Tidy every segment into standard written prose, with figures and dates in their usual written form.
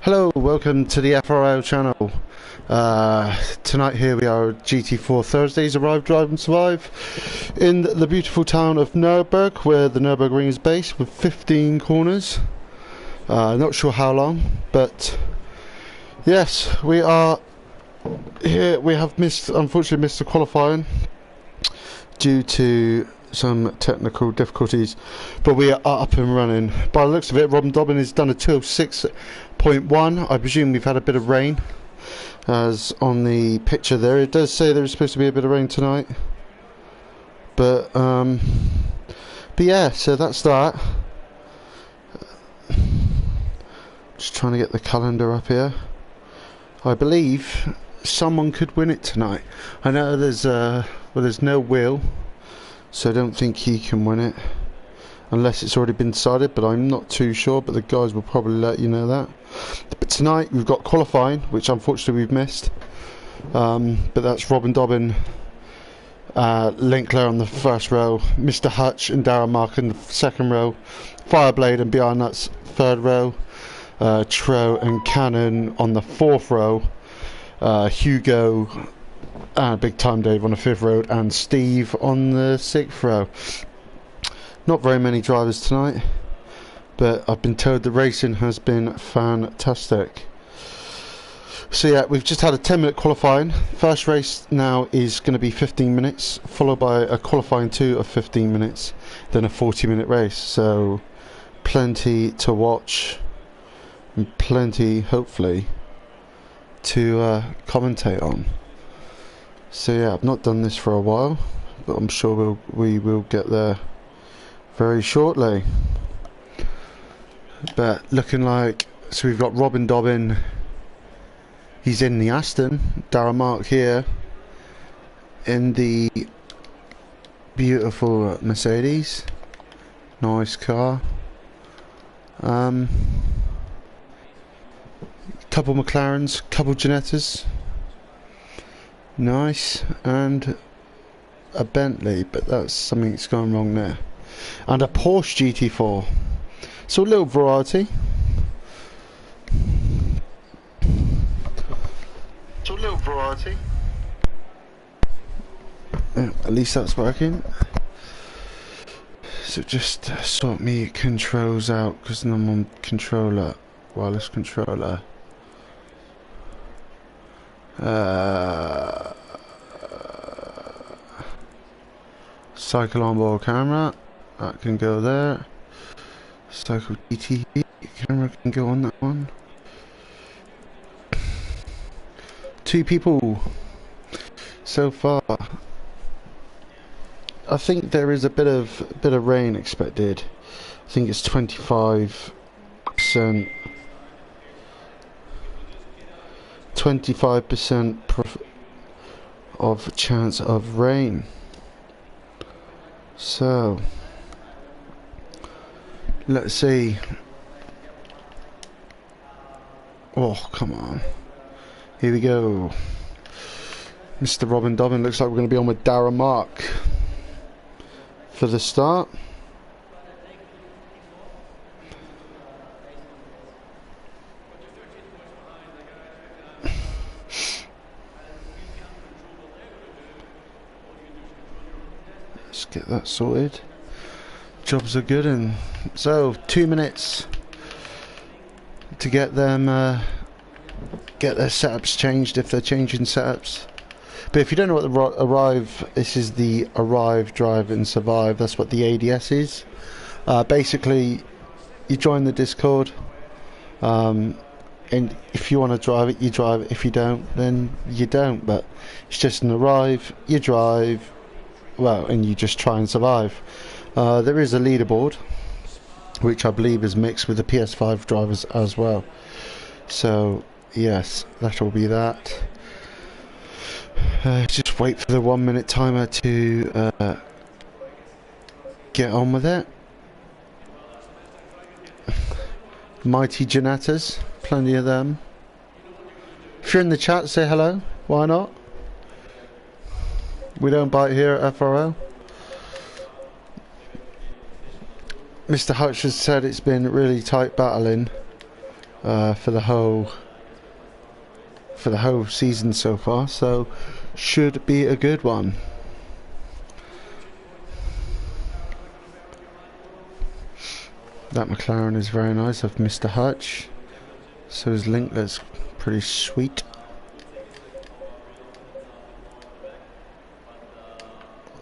Hello, welcome to the FRL channel. Tonight here we are at GT4 Thursdays, Arrive, Drive and Survive in the beautiful town of Nurburgring, where the Nurburgring is based, with 15 corners. Not sure how long, but yes, we are here. We have unfortunately missed the qualifying due to some technical difficulties, but we are up and running. By the looks of it, Robin Dobbin has done a 206.1. I presume we've had a bit of rain, as on the picture there. It does say there's supposed to be a bit of rain tonight, but yeah, so that's that. Just trying to get the calendar up here. I believe someone could win it tonight. I know there's no Will, so I don't think he can win it unless it's already been decided, but I'm not too sure, but the guys will probably let you know that. But tonight we've got qualifying, which unfortunately we've missed, but that's Robin Dobbin, Linkler on the first row, Mr. Hutch and Darren Mark in the second row, Fireblade and behind that's third row, Tro and Cannon on the fourth row, Hugo Big Time Dave on the fifth row, and Steve on the sixth row. Not very many drivers tonight, but I've been told the racing has been fantastic. So yeah, we've just had a 10-minute qualifying. First race now is going to be 15 minutes, followed by a qualifying 2 of 15 minutes, then a 40-minute race. So plenty to watch and plenty, hopefully, to commentate on. So yeah, I've not done this for a while, but I'm sure we will get there very shortly. But looking like, so we've got Robin Dobbin, he's in the Aston, Darren Mark here in the beautiful Mercedes, nice car, couple McLarens, couple Ginettas, nice, and a Bentley, but that's something that's gone wrong there, and a Porsche GT4. So a little variety. Yeah, at least that's working. So just sort me controls out, because I'm on controller, wireless controller. Cycle onboard camera, that can go there. Cycle GT camera can go on that one. 2 people so far. I think there is a bit of rain expected. I think it's 25%. 25% of chance of rain. So let's see. Oh, come on. Here we go. Mr. Robin Dobbin, looks like we're going to be on with Darren Mark for the start. Let's get that sorted. Jobs are good, and so 2 minutes to get them get their setups changed if they're changing setups. But if you don't know what the Arrive, this is the Arrive, Drive and Survive. That's what the ADS is. Basically, you join the Discord, and if you want to drive it, you drive it. If you don't, then you don't. But it's just an Arrive, you drive, well, and you just try and survive. There is a leaderboard, which I believe is mixed with the PS5 drivers as well. So yes, that will be that. Just wait for the 1 minute timer to get on with it. Mighty Ginettas, plenty of them. If you're in the chat, say hello. Why not? We don't bite here at FRL. Mr. Hutch has said it's been really tight battling for the whole season so far, so should be a good one. That McLaren is very nice of Mr. Hutch. So his Linkler's pretty sweet.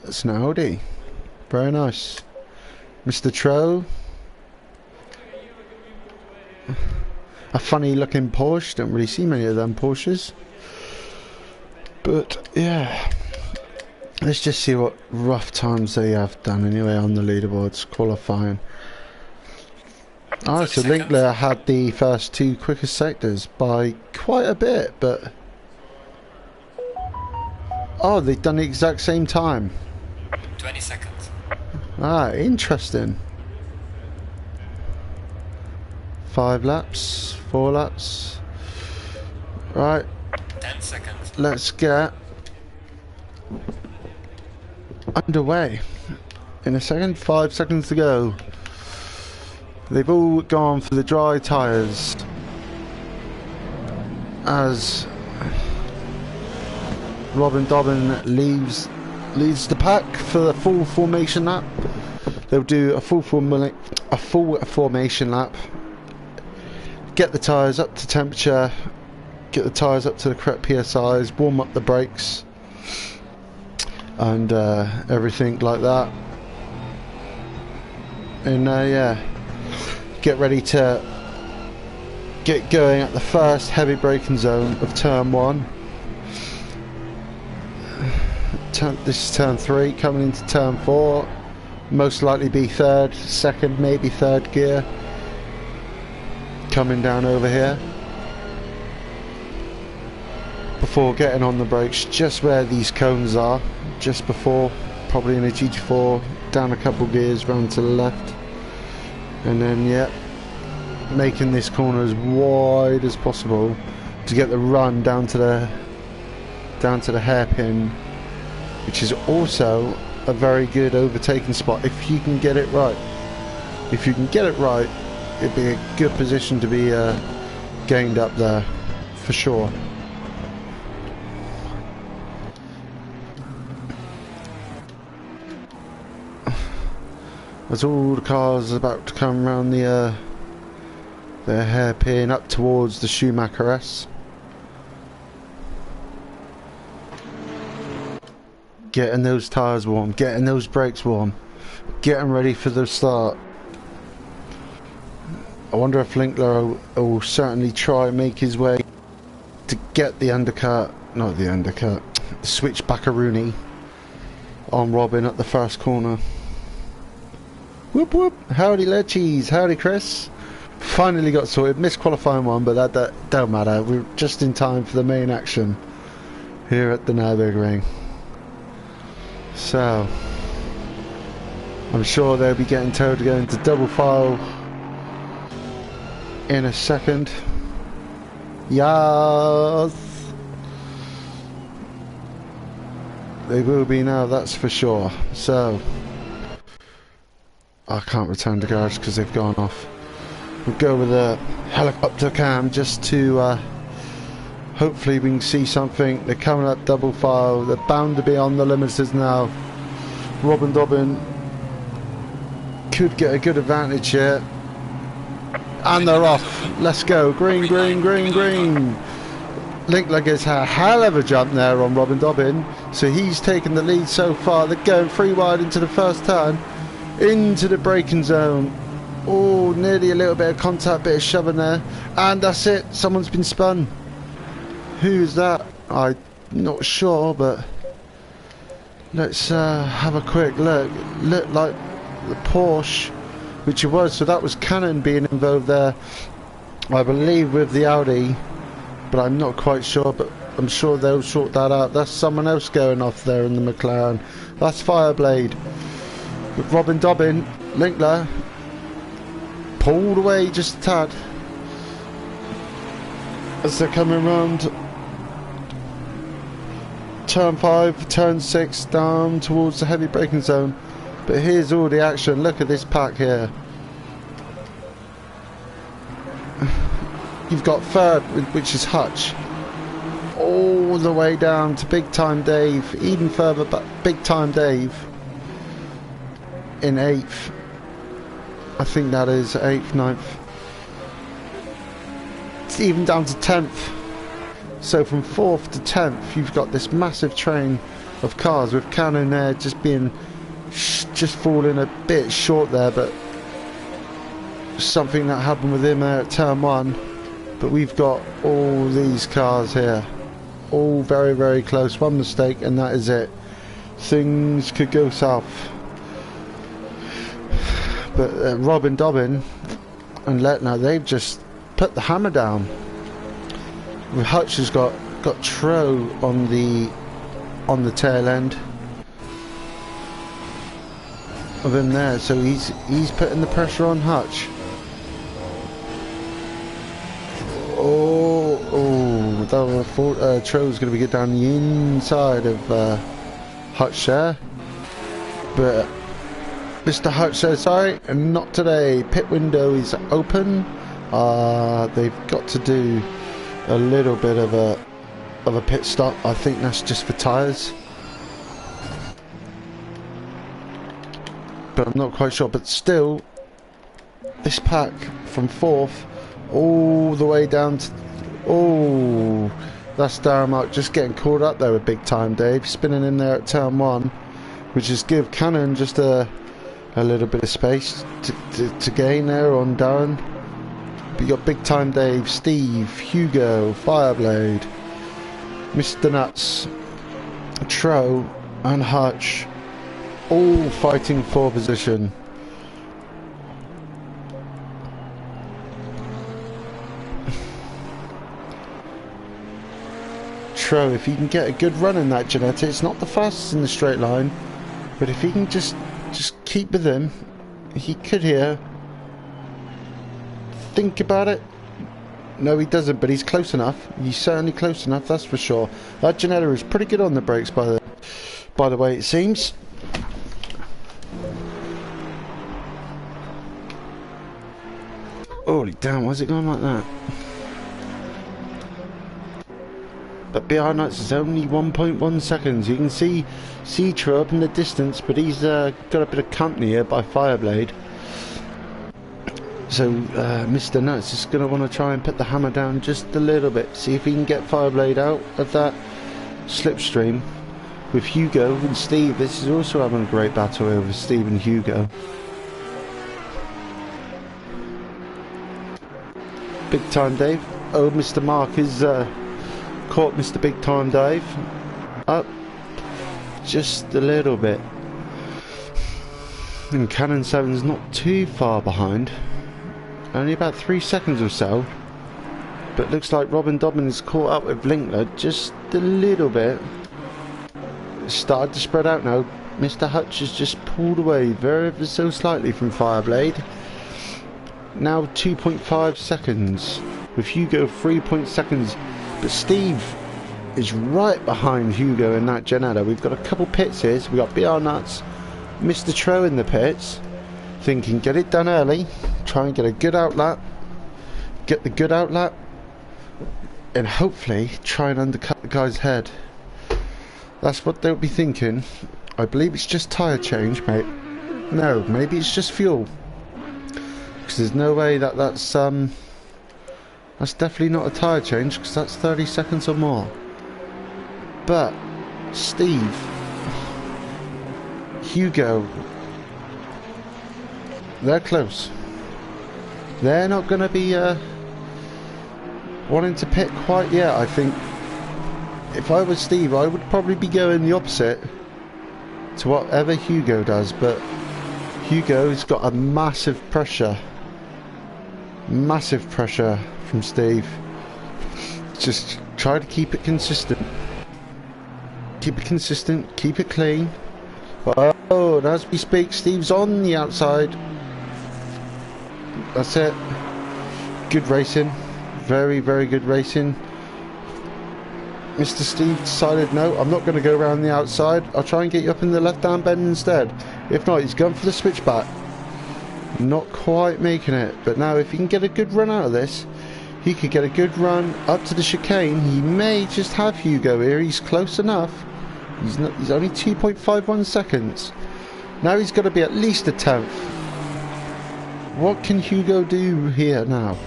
That's an Audi. Very nice. Mr. Tro. A funny looking Porsche. Don't really see many of them Porsches. But yeah. Let's just see what rough times they have done anyway on the leaderboards qualifying. Alright, so Linkler had the first two quickest sectors by quite a bit, but oh, they've done the exact same time. 20 seconds. Ah, interesting. 5 laps, 4 laps. Right. 10 seconds. Let's get underway. In a second, 5 seconds to go. They've all gone for the dry tyres as Robin Dobbin leads the pack for the full formation lap. They'll do a full formation lap, get the tyres up to temperature, get the tyres up to the correct PSIs, warm up the brakes and everything like that, and yeah, get ready to get going at the first heavy braking zone of turn 1. This is turn 3, coming into turn 4. Most likely be third, second, maybe third gear. Coming down over here. Before getting on the brakes, just where these cones are, just before, probably in a GT4, down a couple gears, round to the left. And then, yeah, making this corner as wide as possible to get the run down to the hairpin, which is also a very good overtaking spot if you can get it right. If you can get it right, it'd be a good position to be gained up there, for sure. As all the cars are about to come around the their hairpin up towards the Schumacher S. Getting those tyres warm, getting those brakes warm, getting ready for the start. I wonder if Linkler will certainly try and make his way to get the undercut, not the undercut, the switchbackaroonie on Robin at the first corner. Whoop whoop, howdy Lechies, howdy Chris. Finally got sorted, missed qualifying one, but that don't matter. We're just in time for the main action here at the Nurburgring. So, I'm sure they'll be getting told to go into double file in a second. Yes! They will be now, that's for sure. So, I can't return to garage because they've gone off. We'll go with a helicopter cam just to hopefully we can see something. They're coming up double file. They're bound to be on the limiters now. Robin Dobbin could get a good advantage here. And they're off. Let's go. Green, green, green, green. Linkler gets a hell of a jump there on Robin Dobbin. So he's taken the lead so far. They're going 3 wide into the first turn. Into the braking zone. Oh, nearly a little bit of contact, bit of shoving there. And that's it. Someone's been spun. Who's that? I'm not sure, but let's have a quick look. Looked like the Porsche, which it was. So that was Cannon being involved there, I believe, with the Audi, but I'm not quite sure, but I'm sure they'll sort that out. That's someone else going off there in the McLaren. That's Fireblade. With Robin Dobbin, Linkler pulled away just a tad as they're coming around turn 5, turn 6, down towards the heavy braking zone. But here's all the action. Look at this pack here. You've got third, which is Hutch, all the way down to Big Time Dave, even further back, Big Time Dave in 8th. I think that is 8th, 9th. It's even down to 10th. So from 4th to 10th, you've got this massive train of cars with Cannon there just being, just falling a bit short there, but something that happened with him there at turn 1. But we've got all these cars here, all very, very close. One mistake and that is it. Things could go south. But Robin Dobbin and Letner, they've just put the hammer down. Hutch has got Tro on the tail end of him there, so he's putting the pressure on Hutch. I thought Tro's going to be good down the inside of Hutch there, but Mr. Hutch says, sorry, not today. Pit window is open. They've got to do a little bit of a pit stop. I think that's just for tyres, but I'm not quite sure. But still, this pack from 4th all the way down to, oh, that's Darmark just getting caught up there with Big Time Dave, spinning in there at turn 1, which is give Cannon just a little bit of space to gain there on Darren. But you got Big Time Dave, Steve, Hugo, Fireblade, Mr. Nuts, Tro and Hutch all fighting for position. Tro, if he can get a good run in that Janetta, it's not the fastest in the straight line, but if he can just keep with him, he could here. Think about it. No, he doesn't, but he's close enough. He's certainly close enough, that's for sure. That Janetta is pretty good on the brakes by the way it seems. Holy damn, why's it going like that? But behind us is only 1.1 seconds. You can see Tro up in the distance, but he's got a bit of company here by Fireblade. So Mr. Nuts is going to want to try and put the hammer down just a little bit. See if he can get Fireblade out of that slipstream. With Hugo and Steve, this is also having a great battle over Steve and Hugo. Big Time Dave. Oh, Mr. Mark is caught Mr. Big Time Dave up just a little bit. And Cannon 7's not too far behind. Only about 3 seconds or so. But looks like Robin Dobbin is caught up with Linkler just a little bit. It's started to spread out now. Mr. Hutch has just pulled away very so slightly from Fireblade. Now 2.5 seconds. With Hugo 3 seconds. But Steve is right behind Hugo in that Janetta. We've got a couple pits here. So we've got BR Nuts, Mr. Tro in the pits. Thinking get it done early. Try and get a good outlap. Get the good outlap. And hopefully try and undercut the guy's head. That's what they'll be thinking. I believe it's just tyre change, mate. No, maybe it's just fuel. Because there's no way that's definitely not a tyre change, because that's 30 seconds or more. But Steve, Hugo, they're close. They're not going to be wanting to pit quite yet. I think if I was Steve, I would probably be going the opposite to whatever Hugo does. But Hugo's got a massive pressure from Steve. Just try to keep it consistent. Keep it consistent, keep it clean. Oh, and as we speak, Steve's on the outside. That's it. Good racing. Very, very good racing. Mr. Steve decided, no, I'm not going to go around the outside. I'll try and get you up in the left-hand bend instead. If not, he's going for the switchback. Not quite making it. But now, if he can get a good run out of this, He could get a good run up to the chicane. He may just have Hugo here. He's close enough. He's only 2.51 seconds. Now he's got to be at least a tenth. What can Hugo do here now?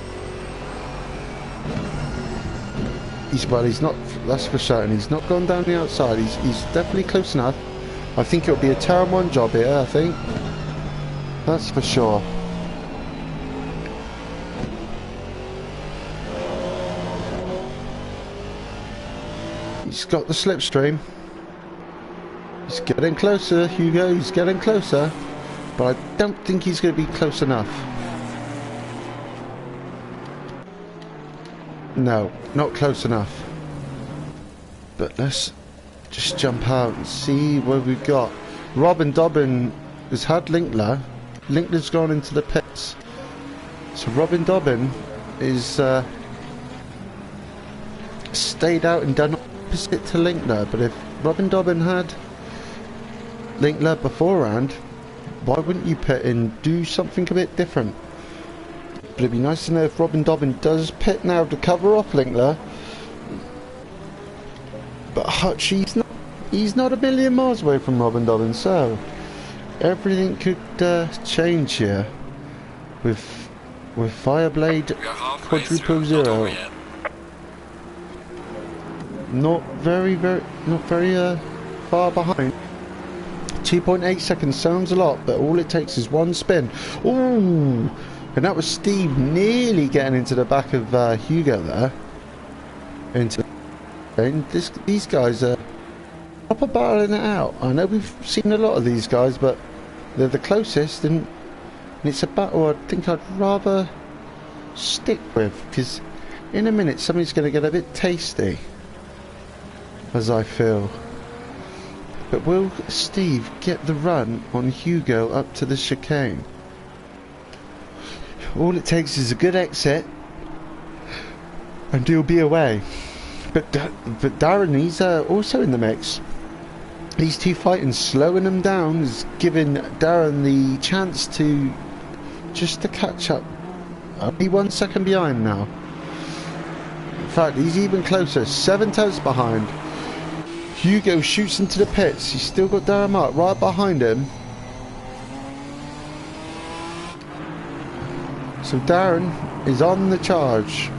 He's not, that's for certain. He's not gone down the outside. He's definitely close enough. I think it'll be a turn one job here, I think. That's for sure. He's got the slipstream. He's getting closer, Hugo. He's getting closer. But I don't think he's going to be close enough. No, not close enough. But let's just jump out and see what we've got. Robin Dobbin has had Linkler. Linkler's gone into the pits. So Robin Dobbin is stayed out and done opposite to Linkler. But if Robin Dobbin had Linkler beforehand, why wouldn't you pit and do something a bit different? But it'd be nice to know if Robin Dobbin does pit now to cover off Linkler. But Hutch, he's not a million miles away from Robin Dobbin, so everything could change here with Fireblade quadruple zero. Not very far behind. 2.8 seconds sounds a lot, but all it takes is one spin. Ooh, and that was Steve nearly getting into the back of Hugo there. And these guys are proper battling it out. I know we've seen a lot of these guys, but they're the closest, and it's a battle I think I'd rather stick with, because in a minute something's going to get a bit tasty, as I feel. But will Steve get the run on Hugo up to the chicane? All it takes is a good exit and he'll be away. But Darren, he's also in the mix. These two fighting, slowing him down, is giving Darren the chance to catch up. Only 1 second behind now. In fact, he's even closer, 7 tenths behind. Hugo shoots into the pits. He's still got Darren Mark right behind him. So Darren is on the charge.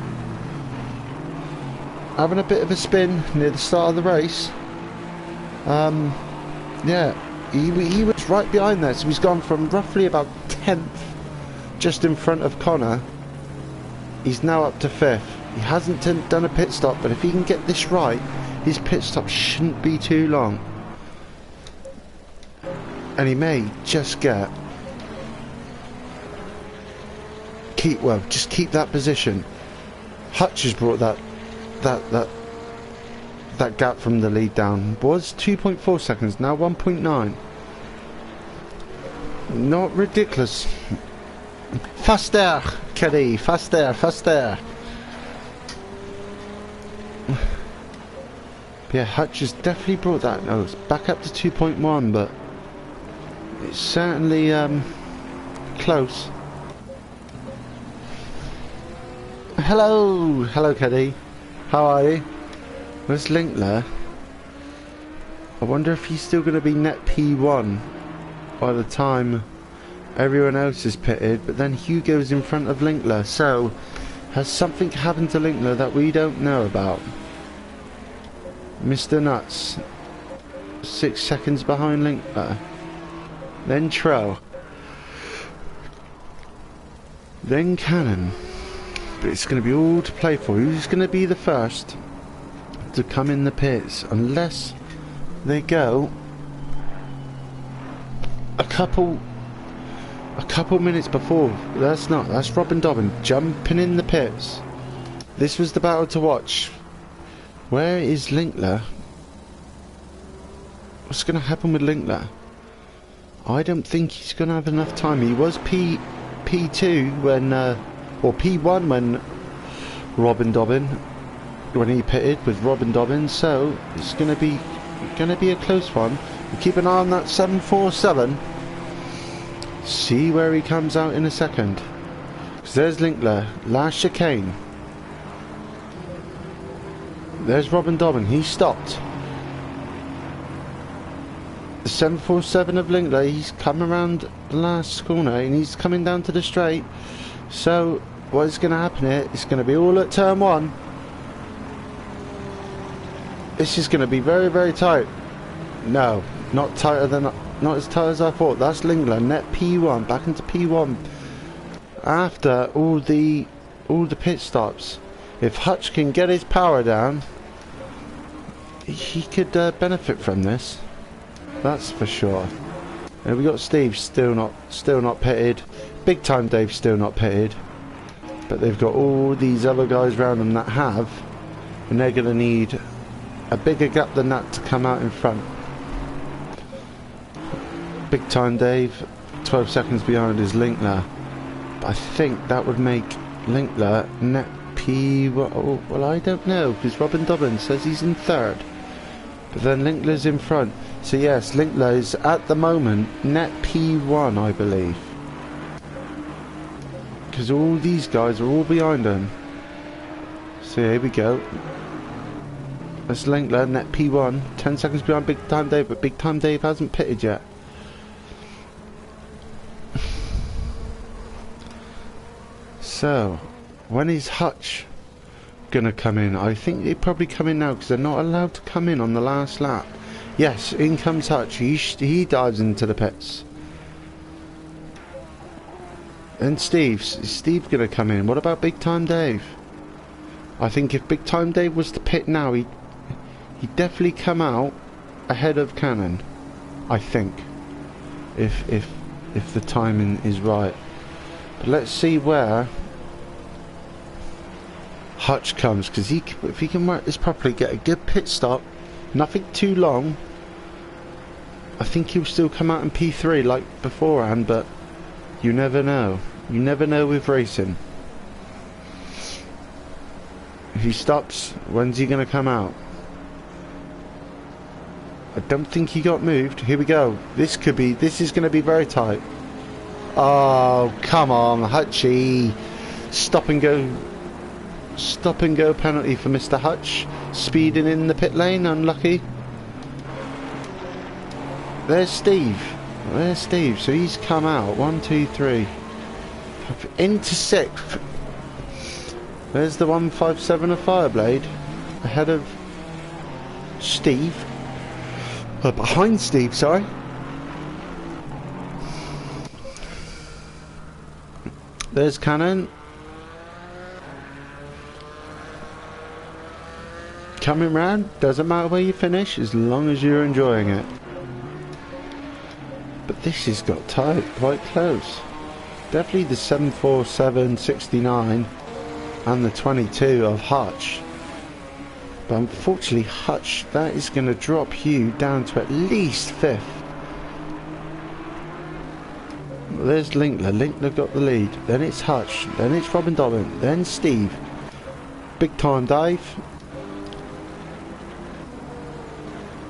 Having a bit of a spin near the start of the race. Yeah, he was right behind there. So he's gone from roughly about 10th, just in front of Connor. He's now up to 5th. He hasn't done a pit stop, but if he can get this right, his pit stop shouldn't be too long. And he may just get... just keep that position. Hutch has brought that gap from the lead down. Was 2.4 seconds, now 1.9. Not ridiculous. Faster, Caddy, faster, faster. Yeah, Hutch has definitely brought that nose back up to 2.1, but it's certainly close. Hello Caddy, how are you? Where's Linkler? I wonder if he's still going to be net P1 by the time everyone else is pitted, but then Hugo's in front of Linkler, so has something happened to Linkler that we don't know about? Mr. Nuts, 6 seconds behind Linkler, then Tro, then Cannon. But it's going to be all to play for. Who's going to be the first to come in the pits? Unless they go a couple minutes before. That's Robin Dobbin jumping in the pits. This was the battle to watch. Where is Linkler? What's going to happen with Linkler? I don't think he's going to have enough time. He was P2 when... or P1 when he pitted with Robin Dobbin, so it's gonna be a close one. We'll keep an eye on that 747. See where he comes out in a second. Because there's Linkler, last chicane. There's Robin Dobbin. He stopped. The 747 of Linkler, he's come around the last corner and he's coming down to the straight. So what is going to happen here? It's going to be all at turn 1. This is going to be very, very tight. No, not tighter than, not as tight as I thought. That's Linkler, net P1, back into P1. After all the pit stops. If Hutch can get his power down, he could benefit from this. That's for sure. And we got Steve still not pitted. Big Time Dave still not pitted. But they've got all these other guys around them that have, and they're going to need a bigger gap than that to come out in front. Big Time Dave, 12 seconds behind is Linkler. But I think that would make Linkler net P. Well, I don't know, because Robin Dobbin says he's in 3rd. But then Linkler's in front. So yes, Linkler is at the moment net P1, I believe. Because all these guys are all behind him. So here we go. That's Linkler, net P1. 10 seconds behind Big Time Dave, but Big Time Dave hasn't pitted yet. So, when is Hutch gonna come in? I think they probably come in now because they're not allowed to come in on the last lap. Yes, in comes Hutch. He dives into the pits. And is Steve gonna come in? What about Big Time Dave? I think if Big Time Dave was to pit now, he'd definitely come out ahead of Cannon. I think, if the timing is right. But let's see where Hutch comes, because if he can work this properly, get a good pit stop, nothing too long, I think he'll still come out in P3 like beforehand, but you never know. You never know with racing. If he stops, when's he going to come out? I don't think he got moved. Here we go. This is going to be very tight. Oh, come on, Hutchie. Stop and go penalty for Mr. Hutch. Speeding in the pit lane, unlucky. There's Steve. So he's come out. 1, 2, 3. Into 6th. There's the 157 of Fireblade. Ahead of Steve. Behind Steve, sorry. There's Cannon. Coming round, doesn't matter where you finish as long as you're enjoying it. But this has got tight, quite close. Definitely the 747, 69 and the 22 of Hutch. But unfortunately Hutch, that is going to drop you down to at least 5th. There's Linkler. Linkler got the lead. Then it's Hutch. Then it's Robin Dobbin. Then Steve. Big Time Dave.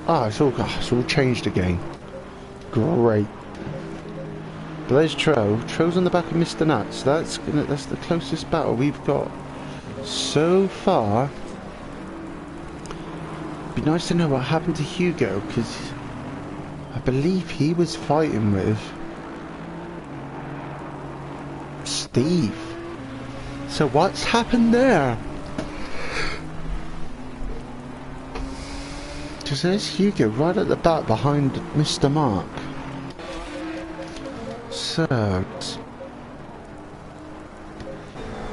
It's all changed again. Great. But there's Tro. Tro's on the back of Mr. Nuts. That's the closest battle we've got so far. Be nice to know what happened to Hugo, because I believe he was fighting with Steve. So what's happened there? Because there's Hugo right at the back behind Mr. Mark. So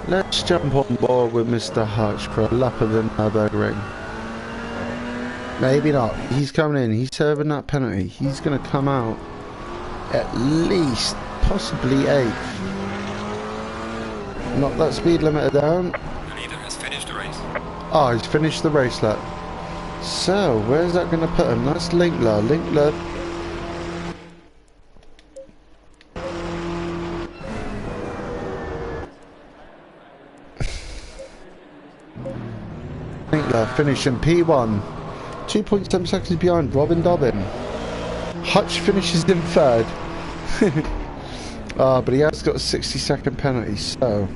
let's jump on board with Mr. Hutch for a lap of the Nurburgring. Maybe not. He's coming in. He's serving that penalty. He's going to come out at least, possibly 8th. Knock that speed limiter down. Leader has finished the race. Oh, he's finished the race lap. So, where's that going to put him? That's Linkler. Linkler. Linkler finishing P1. 2.7 seconds behind Robin Dobbin. Hutch finishes in 3rd. But he has got a 60-second penalty, so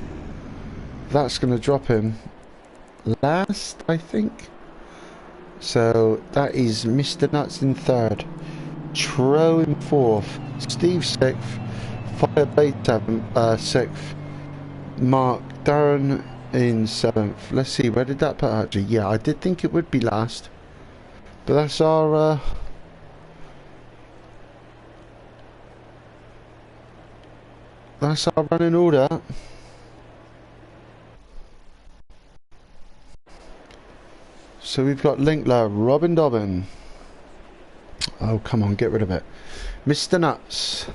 that's going to drop him last, I think. So that is Mr. Nuts in third, Tro in fourth, Steve sixth, Fireblade sixth, Mark, Darren in seventh. Let's see, where did that put Archie? Yeah, I did think it would be last, but that's our running order. So we've got Linkler, Robin Dobbin. Oh, come on, get rid of it. Mr. Nuts.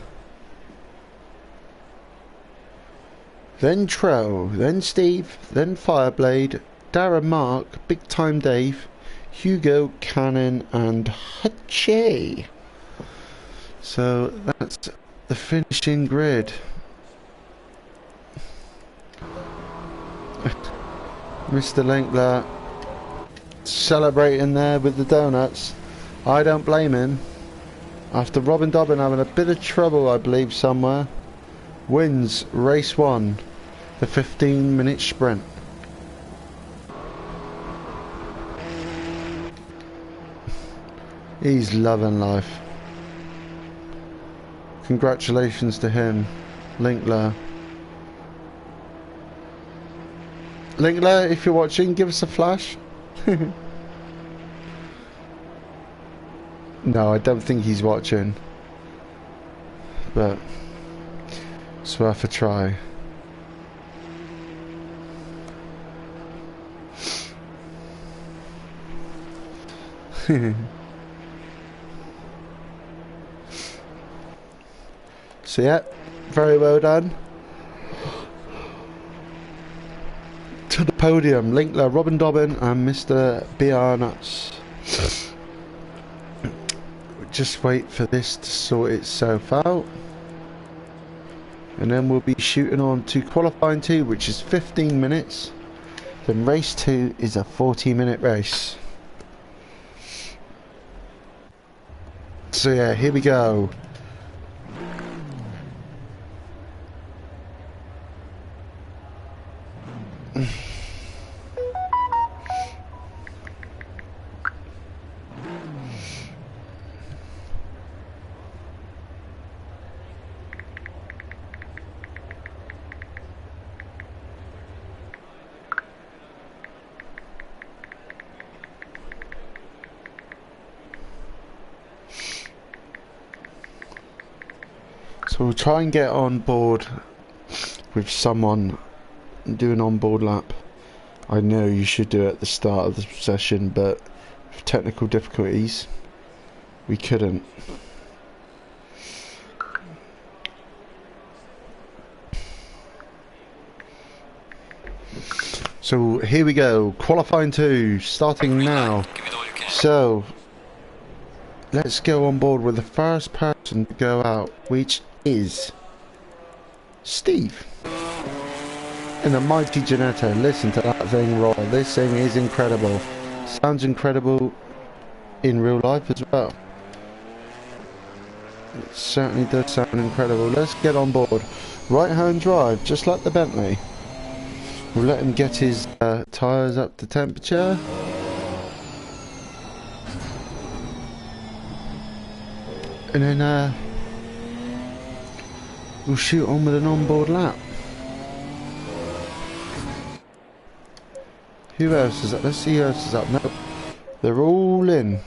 Then Tro, then Steve, then Fireblade, Darren, Mark, Big Time Dave, Hugo, Cannon, and Hutchie. So that's the finishing grid. Mr. Linkler celebrating there with the donuts. I don't blame him. After Robin Dobbin having a bit of trouble, I believe, somewhere, wins race 1, the 15-minute sprint. He's loving life. Congratulations to him, Linkler. Linkler, if you're watching, give us a flash. No, I don't think he's watching, but it's worth a try. So yeah, very well done. To the podium, Linkler, Robin Dobbin and Mr. BR Nuts. Just wait for this to sort itself out, and then we'll be shooting on to qualifying 2, which is 15 minutes. Then race 2 is a 40-minute race. So yeah, here we go. So we'll try and get on board with someone, do an onboard lap. I know you should do it at the start of the session, but with technical difficulties, we couldn't. So here we go, qualifying 2, starting now. So let's go on board with the first person to go out, which is Steve in a mighty Genetto. Listen to that thing roll. This thing is incredible. Sounds incredible in real life as well. It certainly does sound incredible. Let's get on board. Right hand drive, just like the Bentley. We'll let him get his tyres up to temperature. And then we'll shoot on with an onboard lap. Who else is up? Let's see who else is up. No, they're all in.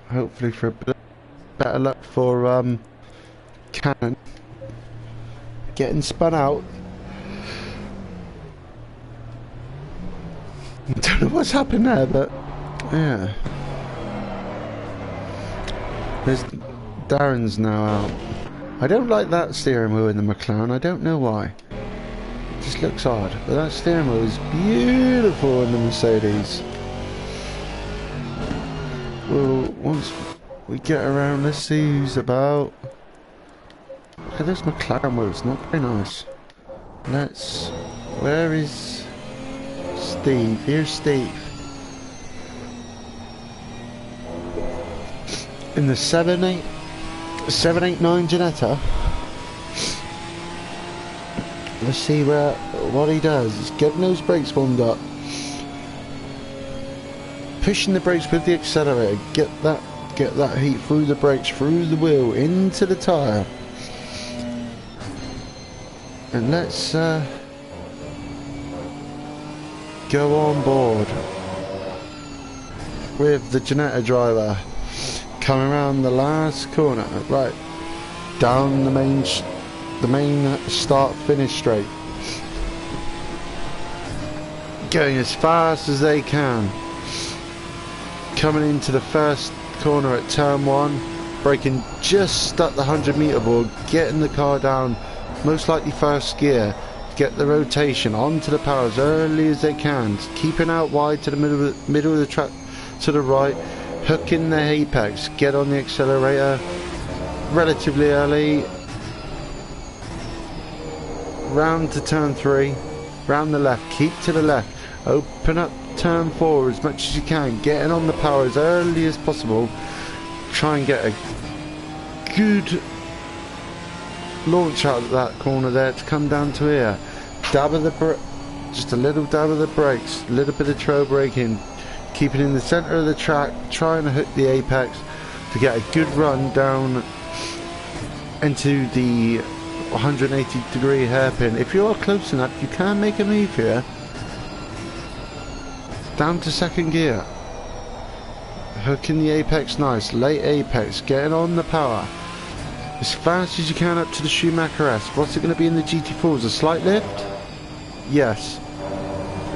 Hopefully for a bit better luck for Cannon getting spun out. I don't know what's happened there, but yeah. There's Darren's now out. I don't like that steering wheel in the McLaren. I don't know why. It just looks odd. But that steering wheel is beautiful in the Mercedes. Well, once we get around, let's see who's about. Look at this McLaren wheel. It's not very nice. Let's. Where is Steve? Here's Steve. In the 7-8 789 Ginetta. Let's see what he does. He's getting those brakes warmed up, pushing the brakes with the accelerator. Get that heat through the brakes, through the wheel, into the tyre. And let's go on board with the Ginetta driver coming around the last corner, right down the main start finish straight, going as fast as they can, coming into the first corner at turn 1, braking just at the 100-meter board, getting the car down most likely first gear, get the rotation onto the power as early as they can, keeping out wide to the middle of the track to the right, hooking the apex, get on the accelerator relatively early, round to turn 3, round the left, keep to the left, open up turn 4 as much as you can, getting on the power as early as possible, try and get a good launch out of that corner there to come down to here, dab of the just a little dab of the brakes, a little bit of trail braking, keeping in the center of the track, trying to hook the apex to get a good run down into the 180-degree hairpin. If you are close enough, you can make a move here down to second gear, hooking the apex nice, late apex, getting on the power as fast as you can up to the Schumacher S. What's it going to be in the GT4s? A slight lift? Yes.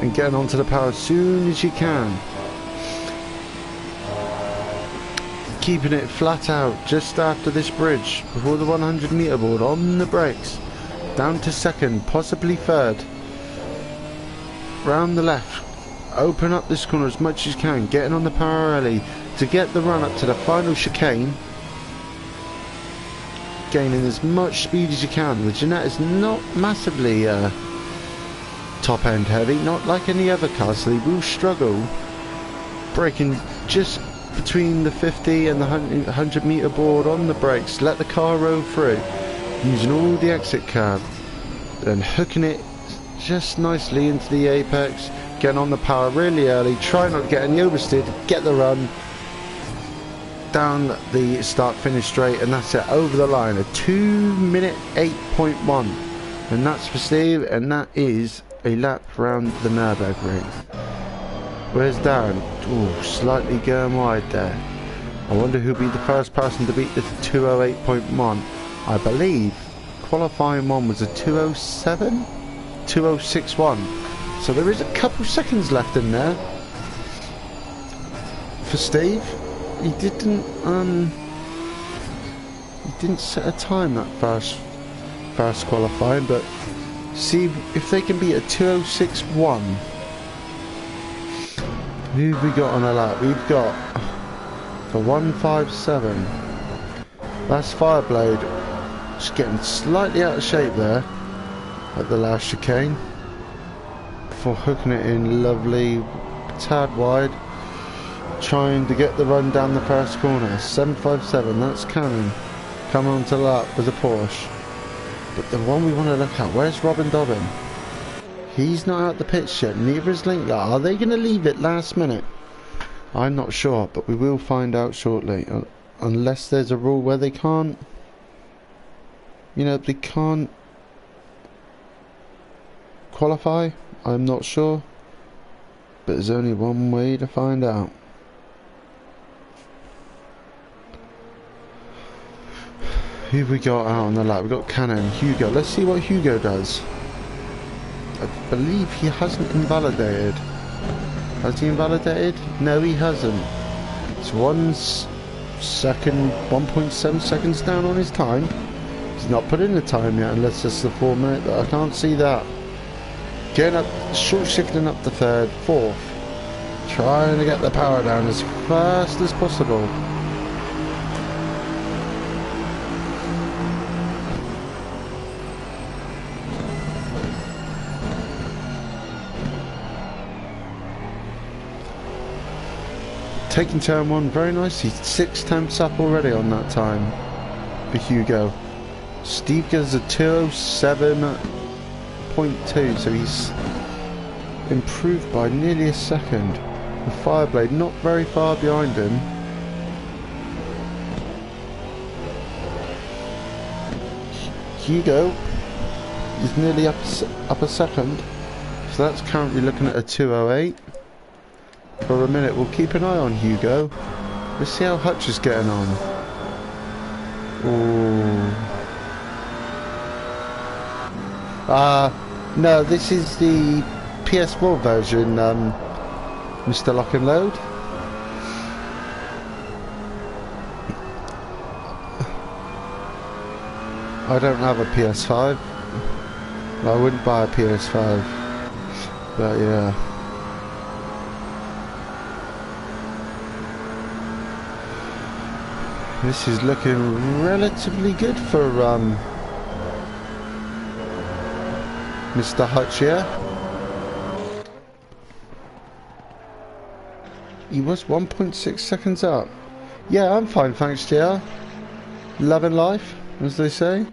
And getting onto the power as soon as you can. Keeping it flat out just after this bridge, before the 100-meter board, on the brakes. Down to second, possibly third. Round the left. Open up this corner as much as you can. Getting on the power early to get the run up to the final chicane. Gaining as much speed as you can. The Ginetta is not massively top end heavy, not like any other car, so they will struggle braking just between the 50 and the 100-meter board on the brakes. Let the car roll through using all the exit curb, then hooking it just nicely into the apex, getting on the power really early, try not to get any oversteer to get the run down the start finish straight, and that's it, over the line. A 2-minute 8.1, and that's for Steve, and that is a lap around the Nurburgring. Where's Darren? Ooh, slightly going wide there. I wonder who'll be the first person to beat the 208.1. I believe qualifying one was a 207, 206.1. So there is a couple seconds left in there for Steve. He didn't set a time that first qualifying, but see if they can beat a 206.1. Who've we got on a lap? We've got the 157. That's Fireblade. Just getting slightly out of shape there at the last chicane before hooking it in lovely, tad wide, trying to get the run down the first corner. 757, that's Cannon coming onto the lap with a Porsche. But the one we want to look at, where's Robin Dobbin? He's not out the pits yet, neither is Linkler. Are they going to leave it last minute? I'm not sure, but we will find out shortly. Unless there's a rule where they can't, you know, they can't qualify. I'm not sure, but there's only one way to find out. Who've we got out on the lap? We've got Cannon, Hugo. Let's see what Hugo does. I believe he hasn't invalidated. Has he invalidated? No, he hasn't. It's 1.7 seconds down on his time. He's not put in the time yet, unless it's the 4 minute, but I can't see that. Getting up, short shifting up to third, fourth. Trying to get the power down as fast as possible. Taking turn one very nicely. 6 tenths up already on that time. for Hugo. Steve gives a 207.2, so he's improved by nearly a second. The Fireblade not very far behind him. Hugo is nearly up a second, so that's currently looking at a 208. For a minute, we'll keep an eye on Hugo. Let's see how Hutch is getting on. Ooh. No, this is the PS4 version, Mr. Lock and Load. I don't have a PS5. I wouldn't buy a PS5. But yeah. This is looking relatively good for Mr. Hutch here. He was 1.6 seconds up. Yeah, I'm fine, thanks, JR. Loving life, as they say.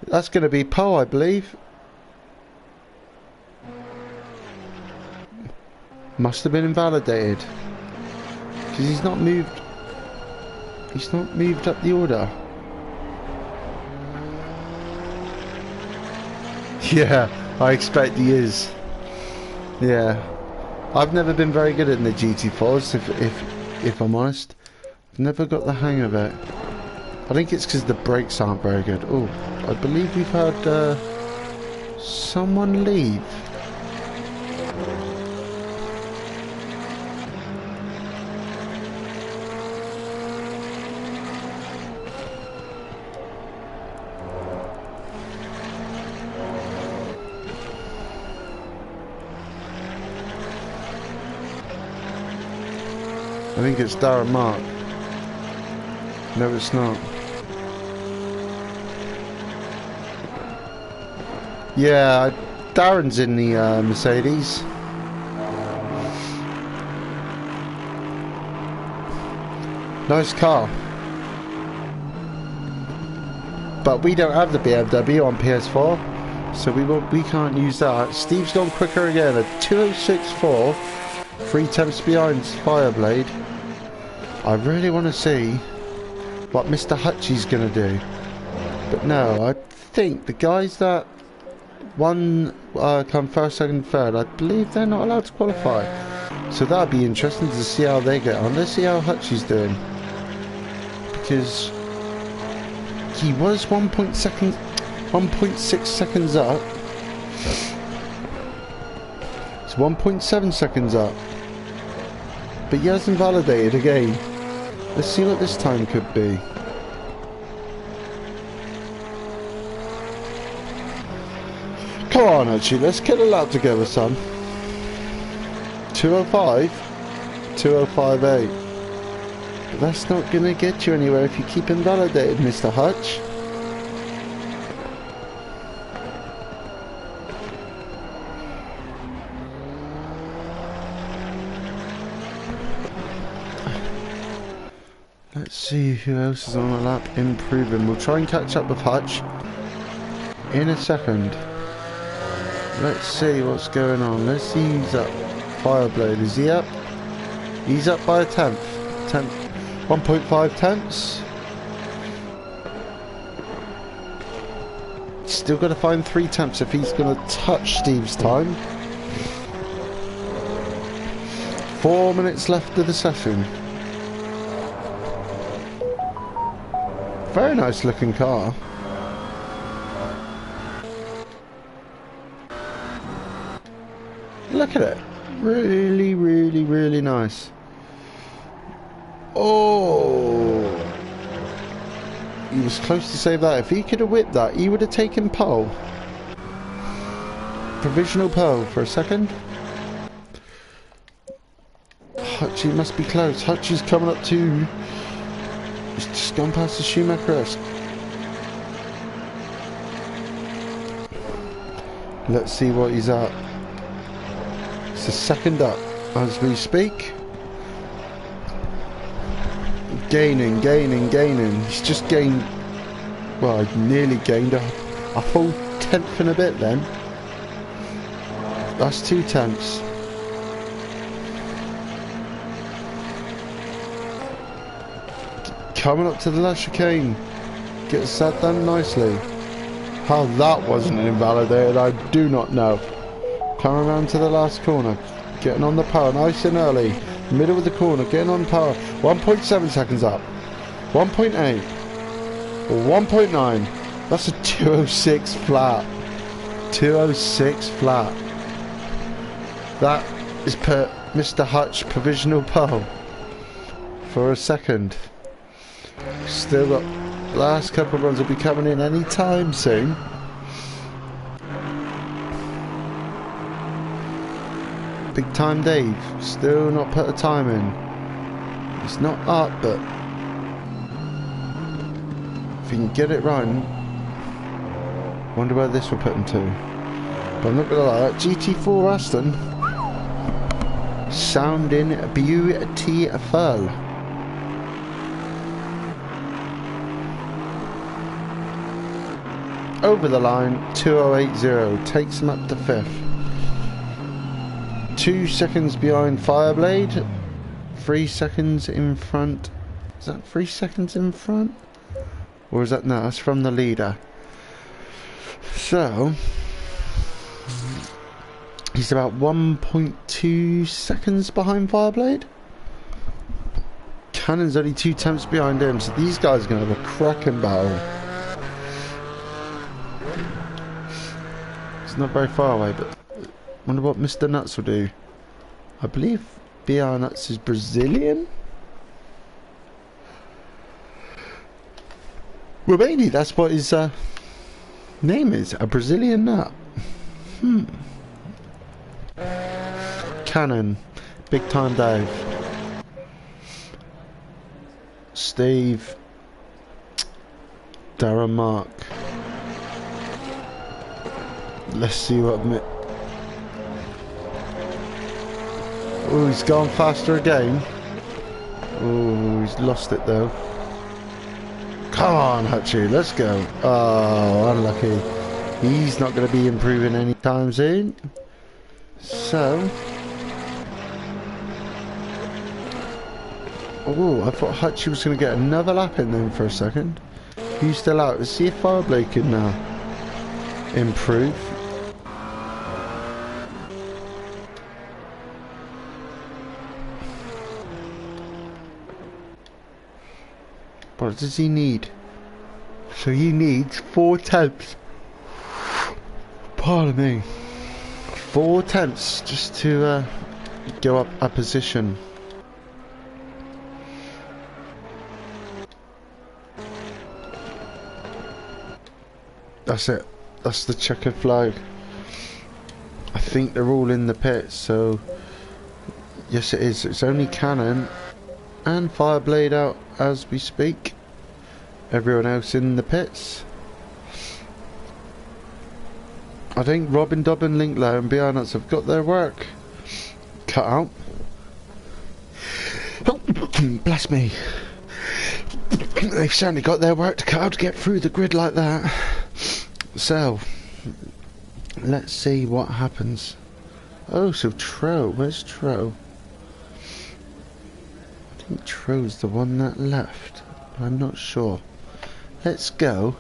That's going to be pole, I believe. Must have been invalidated. Because he's not moved. He's not moved up the order. Yeah, I expect he is. Yeah. I've never been very good in the GT4s, if I'm honest. Never got the hang of it. I think it's because the brakes aren't very good. Oh, I believe we've had someone leave. I think it's Darren Mark. No, it's not. Yeah, Darren's in the Mercedes. Nice car. But we don't have the BMW on PS4, so we can't use that. Steve's gone quicker again, a 206.4, 3 tenths behind Fireblade. I really want to see what Mr. Hutchie's going to do. But no, I think the guys that won come first, second, third, I believe they're not allowed to qualify. So that'll be interesting to see how they get on. Let's see how Hutchie's doing. Because he was 1.6 seconds up. It's 1.7 seconds up. But he hasn't validated again. Let's see what this time could be. Come on, Archie, let's get a lap together, son. 205, 205.8. But that's not going to get you anywhere if you keep invalidated, Mr. Hutch. Let's see who else is on the lap improving. We'll try and catch up with Hutch in a second. Let's see what's going on. Let's see who's up. Fireblade, is he up? He's up by a tenth. 1.5 tenths. Still got to find 3 tenths if he's going to touch Steve's time. 4 minutes left of the session. Very nice looking car. Look at it. Really, really, really nice. Oh! He was close to save that. If he could have whipped that, he would have taken pole. Provisional pole for a second. Hutchie must be close. Hutchie's coming up to... He's just gone past the Schumacher-esque. Let's see what he's at. It's a second up as we speak. Gaining. He's just gained Well, I nearly gained a whole tenth and a bit then. That's 2/10. Coming up to the last chicane. Gets that done nicely. How that wasn't invalidated, I do not know. Coming around to the last corner. Getting on the power nice and early. Middle of the corner, getting on power. 1.7 seconds up. 1.8. 1.9. That's a 206 flat. 206 flat. That is per Mr. Hutch provisional pole for a second. Still got last couple of runs will be coming in any time soon. Big time Dave still not put a time in. It's not up, but if you can get it right, wonder where this will put him to. But I'm not gonna lie, that GT4 Aston sounding beautiful. Over the line, 2080 takes him up to 5th. 2 seconds behind Fireblade, 3 seconds in front. Is that 3 seconds in front? Or is that, no, that's from the leader. So, he's about 1.2 seconds behind Fireblade. Cannon's only 2 tenths behind him, so these guys are going to have a cracking battle. It's not very far away, but wonder what Mr. Nuts will do. I believe BR Nuts is Brazilian? Well, maybe that's what his name is, a Brazilian nut. Cannon, Big Time Dave, Steve, Darren Mark. Let's see what oh, he's gone faster again. Oh, he's lost it though. Come on, Hutchie, let's go. Oh, unlucky. He's not going to be improving anytime soon. So, oh, I thought Hutchie was going to get another lap in then for a second. He's still out. Let's see if Fireblade can improve. What does he need? So he needs 4 tenths. Pardon me. 4 tenths just to go up a position. That's it. That's the checkered flag. I think they're all in the pits, so yes it is. It's only Cannon and Fireblade out as we speak. Everyone else in the pits. I think Robin, Dobbin, Linklow and BR Nuts have got their work cut out. Oh, bless me. They've certainly got their work cut out to get through the grid like that. So, let's see what happens. Oh, so Tro, where's Tro? I think Tro's the one that left, but I'm not sure. Let's go.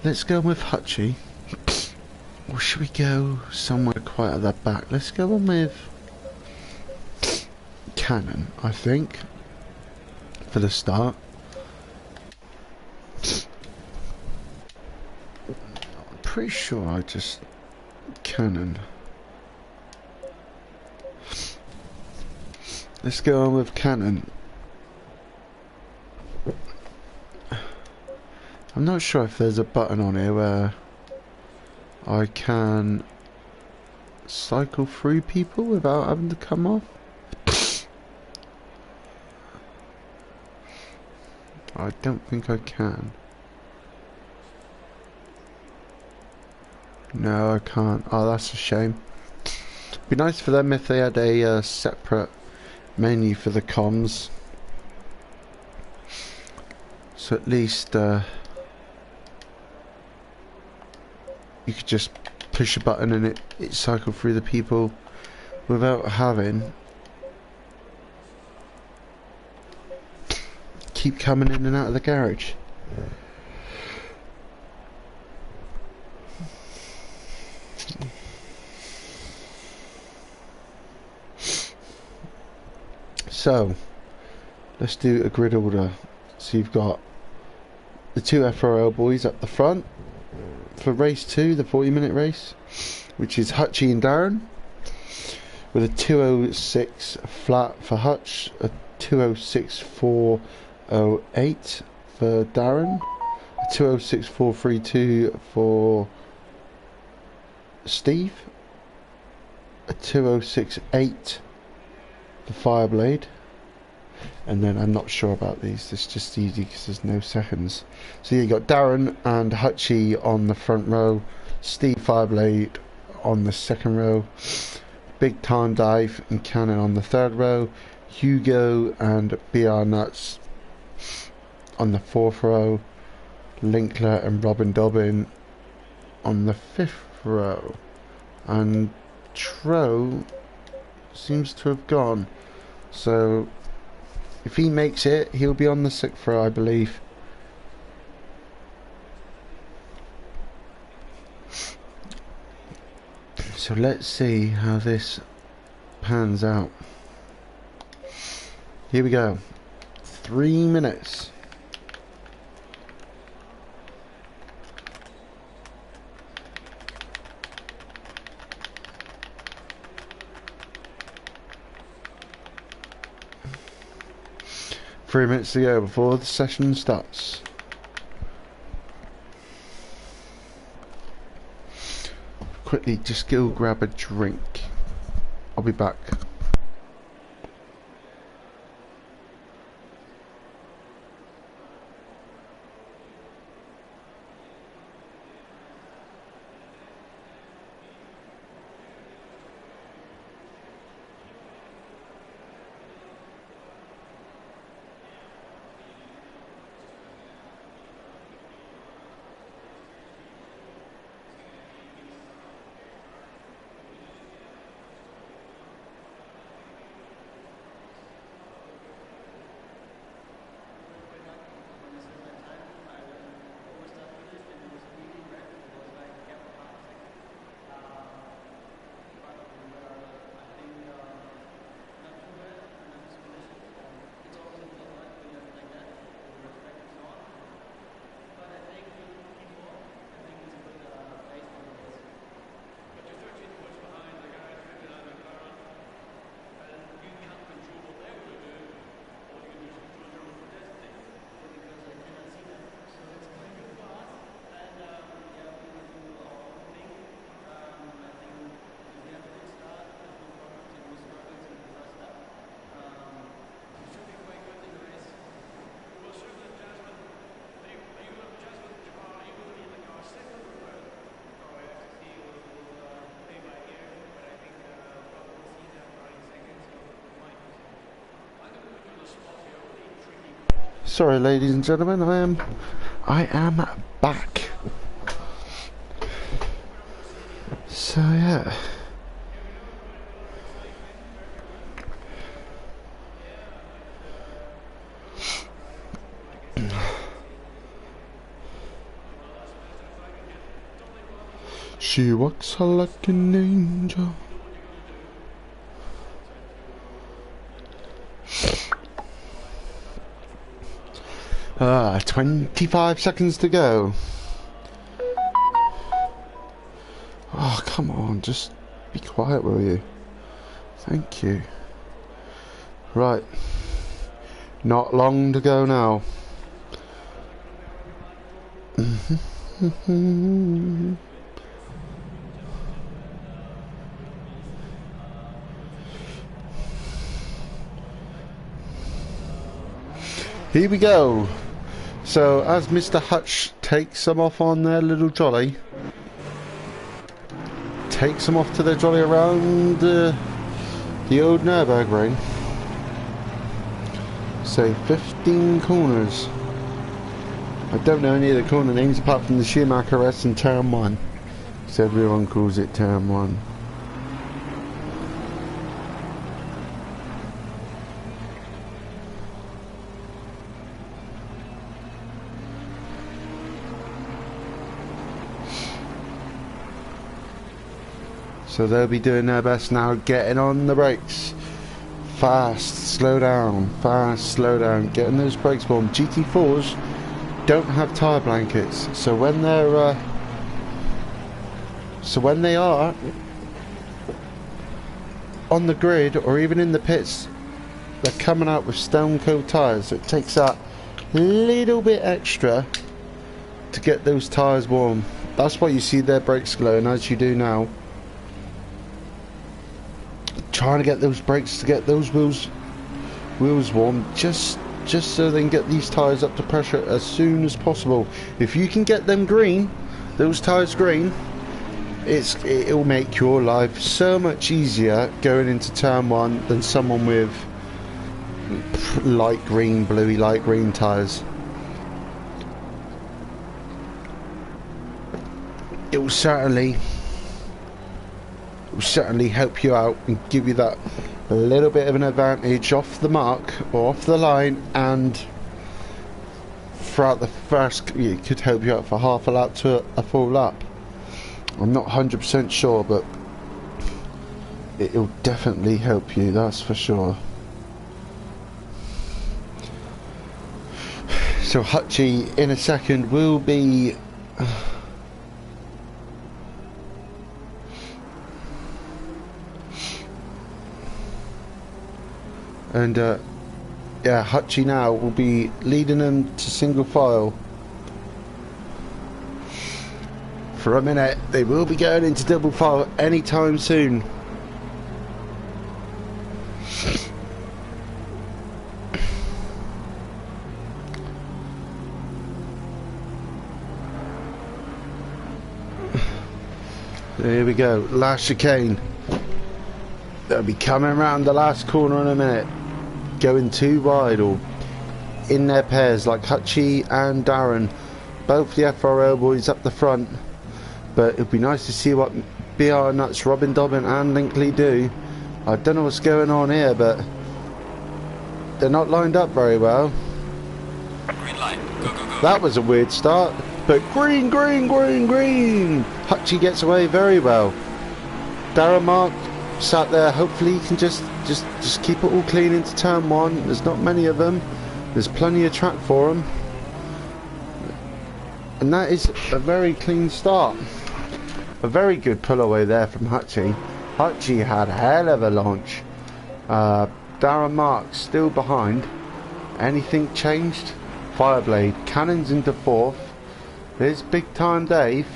Let's go with Hutchie. Or should we go somewhere quite at the back? Let's go on with Cannon, I think, for the start. I'm pretty sure I just Cannon. Let's go on with Cannon. I'm not sure if there's a button on here where I can cycle through people without having to come off. I don't think I can. No, I can't. Oh, that's a shame. It'd be nice for them if they had a separate menu for the comms. So at least you could just push a button and it cycled through the people without having keep coming in and out of the garage. So let's do a grid order. So you've got the two FRL boys up the front for race 2, the 40-minute race, which is Hutchie and Darren, with a 2:06 flat for Hutch, a 2:06.408 for Darren, a 2:06.432 for Steve, a 2:06.8 for Fireblade, and then I'm not sure about these, it's just easy because there's no seconds. So you got Darren and Hutchie on the front row, Steve Fireblade on the second row, Big Time Dive and Cannon on the third row, Hugo and BR Nuts on the fourth row, Linkler and Robin Dobbin on the fifth row, and Tro seems to have gone, so if he makes it he'll be on the sixth row, I believe. So let's see how this pans out. Here we go. 3 minutes. Three minutes to go before the session starts. Quickly, just go grab a drink. I'll be back. Sorry, ladies and gentlemen, I am back. So yeah. She walks like an angel. 25 seconds to go. Oh, come on, just be quiet, will you? Thank you. Right. Not long to go now. Here we go. So as Mr. Hutch takes them off on their little jolly, takes them off to their jolly around the old Nurburgring. Say 15 corners. I don't know any of the corner names apart from the Schumacher S and Turn 1. So everyone calls it Turn 1. So they'll be doing their best now, getting on the brakes. Fast, slow down, getting those brakes warm. GT4s don't have tyre blankets, so when they are on the grid or even in the pits, they're coming out with stone cold tyres. So it takes that little bit extra to get those tyres warm. That's why you see their brakes glowing as you do now. Trying to get those brakes to get those wheels warm, just so they can get these tyres up to pressure as soon as possible. If you can get them green, those tyres green, it'll make your life so much easier going into turn 1 than someone with light green, bluey light green tyres. It will certainly help you out and give you that little bit of an advantage off the mark or off the line, and throughout the first, it could help you out for half a lap to a full lap. I'm not 100% sure, but it'll definitely help you, that's for sure. So Hutchie in a second will be and yeah, Hutchie now will be leading them to single file. For a minute, they will be going into double file anytime soon. There we go, last chicane. They'll be coming around the last corner in a minute, going too wide or in their pairs like Hutchie and Darren, both the FRL boys up the front. But it'd be nice to see what BR Nuts, Robin Dobbin and Linkley do. I don't know what's going on here, but they're not lined up very well. Green light. Go, go, go. That was a weird start, but green. Hutchie gets away very well. Darren Mark sat there. Hopefully he can just keep it all clean into turn 1. There's not many of them. There's plenty of track for them, and that is a very clean start. A very good pull away there from Hutchie. Hutchie had a hell of a launch. Darren Mark still behind. Anything changed? Fireblade cannons into 4th. There's Big Time Dave.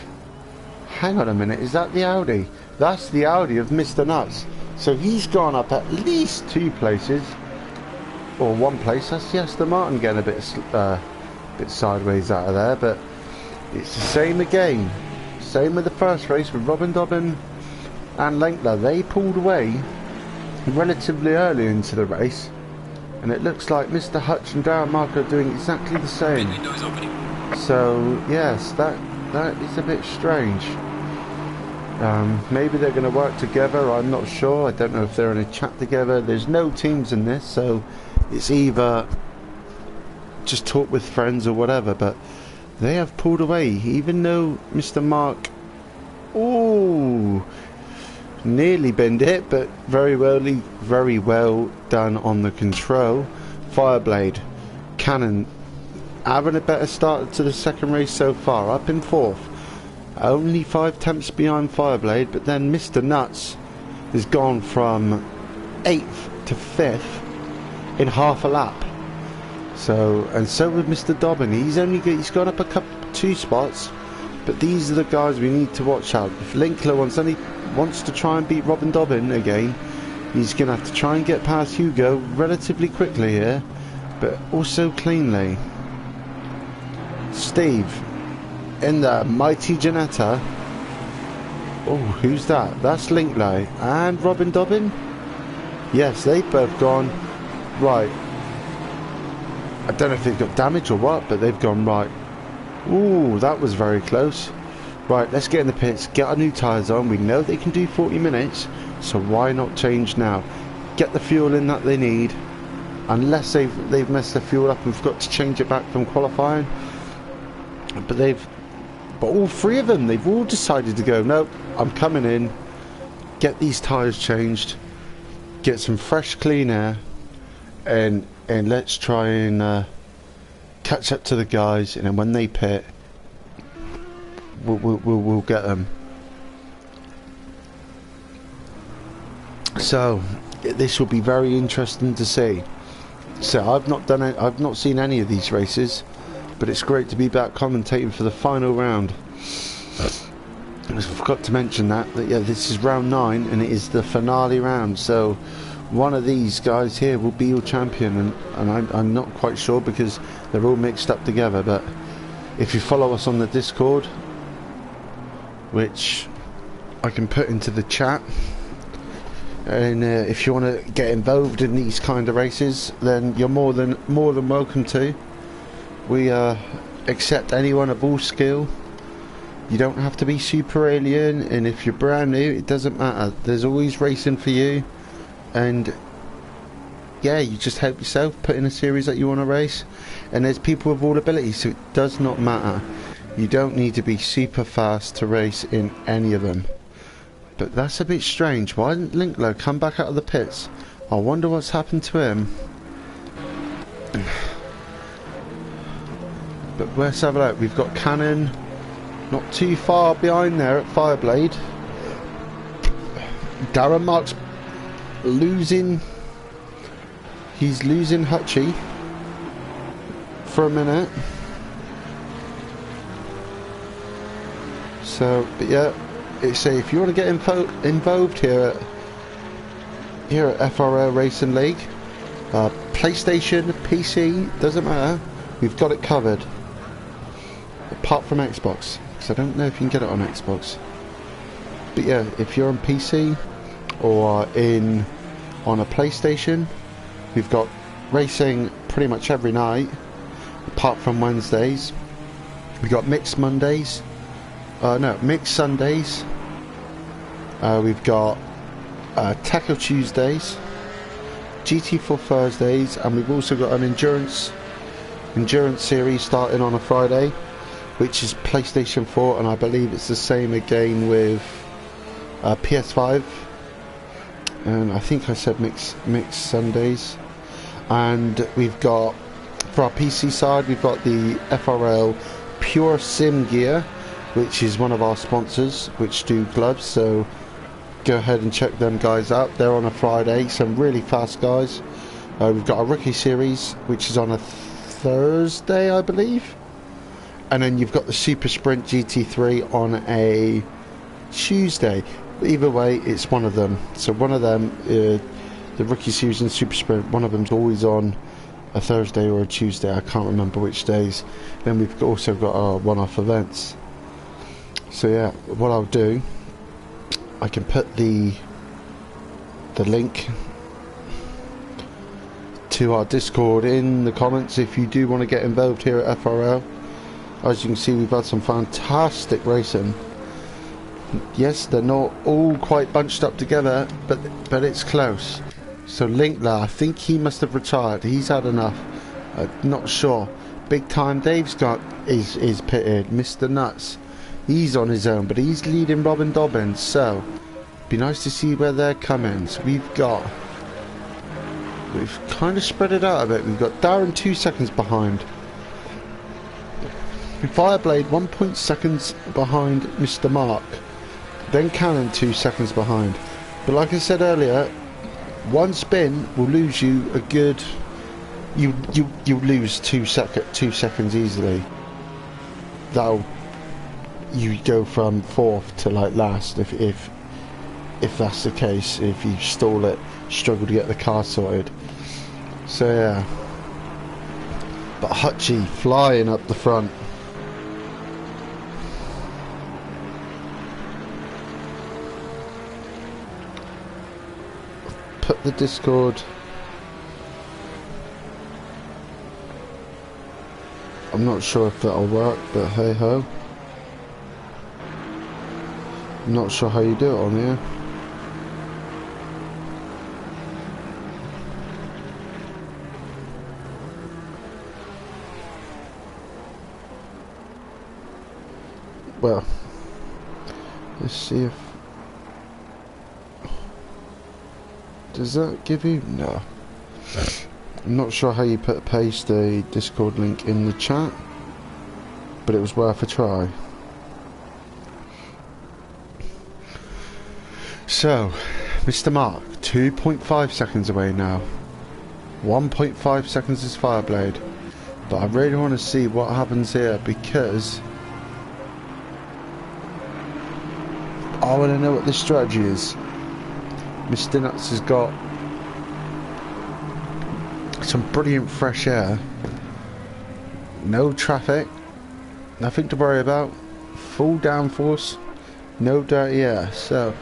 Hang on a minute, is that the Audi? That's the Audi of Mr. Nuts. So he's gone up at least 2 places, or 1 place. That's the Aston Martin getting a bit sideways out of there, but it's the same again. Same with the first race with Robin Dobbin and Lenkler. They pulled away relatively early into the race, and it looks like Mr. Hutch and Darren Mark are doing exactly the same. Window is opening. So yes, that is a bit strange. Maybe they're going to work together, I'm not sure. I don't know if they're in a chat together. There's no teams in this, so it's either just talk with friends or whatever, but they have pulled away, even though Mr. Mark, ooh, nearly binned it, but very well done on the control. Fireblade, Cannon, having a better start to the second race so far, up in 4th. Only 5 tenths behind Fireblade, but then Mr. Nuts has gone from 8th to 5th in half a lap. So, and so with Mr. Dobbin, he's gone up 2 spots, but these are the guys we need to watch out. If Linkler wants to try and beat Robin Dobbin again, he's going to have to try and get past Hugo relatively quickly here, but also cleanly. Steve in the mighty Janetta. Oh, who's that? That's Linkler and Robin Dobbin. Yes, they've both gone right. I don't know if they've got damage or what, but they've gone right Ooh, that was very close. Right, let's get in the pits, get our new tyres on. We know they can do 40 minutes, so why not change now? Get the fuel in that they need, unless they've messed the fuel up and forgot to change it back from qualifying. But all three of them, they've all decided to go, nope, I'm coming in, get these tyres changed, get some fresh clean air, and let's try and catch up to the guys, and then when they pit, we'll get them. So this will be very interesting to see. So I've not done it, I've not seen any of these races, but it's great to be back commentating for the final round. I forgot to mention that yeah, this is round 9 and it is the finale round, so one of these guys here will be your champion, and I'm not quite sure because they're all mixed up together. But if you follow us on the Discord, which I can put into the chat, and if you want to get involved in these kind of races, then you're more than welcome to. We accept anyone of all skill. You don't have to be super alien, and if you're brand new, it doesn't matter. There's always racing for you, and yeah, you just help yourself, put in a series that you want to race, and there's people with all abilities, so it does not matter. You don't need to be super fast to race in any of them. But that's a bit strange. Why didn't Linklow come back out of the pits? I wonder what's happened to him. But let's have a look. We've got Cannon not too far behind there at Fireblade. Darren Mark's losing. He's losing Hutchie for a minute. So, but yeah, it's if you want to get involved here at FRL Racing League, PlayStation, PC, doesn't matter. We've got it covered. Apart from Xbox, because I don't know if you can get it on Xbox. But yeah, if you're on PC or on a PlayStation, we've got racing pretty much every night, apart from Wednesdays. We've got mixed Mondays. Mixed Sundays. We've got Tackle Tuesdays, GT4 Thursdays, and we've also got an endurance series starting on a Friday, which is PlayStation 4, and I believe it's the same again with PS5. And I think I said mixed Sundays. And we've got, for our PC side, we've got the FRL Pure Sim Gear, which is one of our sponsors, which do gloves, so go ahead and check them guys out. They're on a Friday, some really fast guys. We've got a rookie series, which is on a Thursday, I believe, and then you've got the Super Sprint GT3 on a Tuesday. Either way, it's one of them. So one of them, the rookie series and Super Sprint, one of them's always on a Thursday or a Tuesday. I can't remember which days. Then we've also got our one-off events. So yeah, what I'll do, I can put the link to our Discord in the comments if you do want to get involved here at FRL. As you can see, we've had some fantastic racing. Yes, they're not all quite bunched up together, but it's close. So Linkler, I think he must have retired. He's had enough. Not sure. Big Time Dave's got is pitted. Mr. Nuts, he's on his own, but he's leading Robin Dobbins. So be nice to see where they're coming. So we've kind of spread it out a bit. We've got Darren 2 seconds behind. Fireblade 1 seconds behind Mr. Mark. Then Cannon 2 seconds behind. But like I said earlier, one spin will lose you a good. You lose 2 seconds easily. You go from 4th to like last if that's the case. If you stall it, struggle to get the car sorted. So yeah. But Hutchie flying up the front. Put the Discord I'm not sure if that'll work, but hey ho. I'm not sure how you do it on here. Well, let's see if... Does that give you... No. I'm not sure how you paste a Discord link in the chat, but it was worth a try. So, Mr. Mark, 2.5 seconds away now. 1.5 seconds is Fireblade. But I really want to see what happens here, because I want to know what the strategy is. Mr. Nuts has got some brilliant fresh air, no traffic, nothing to worry about, full downforce, no dirty air. So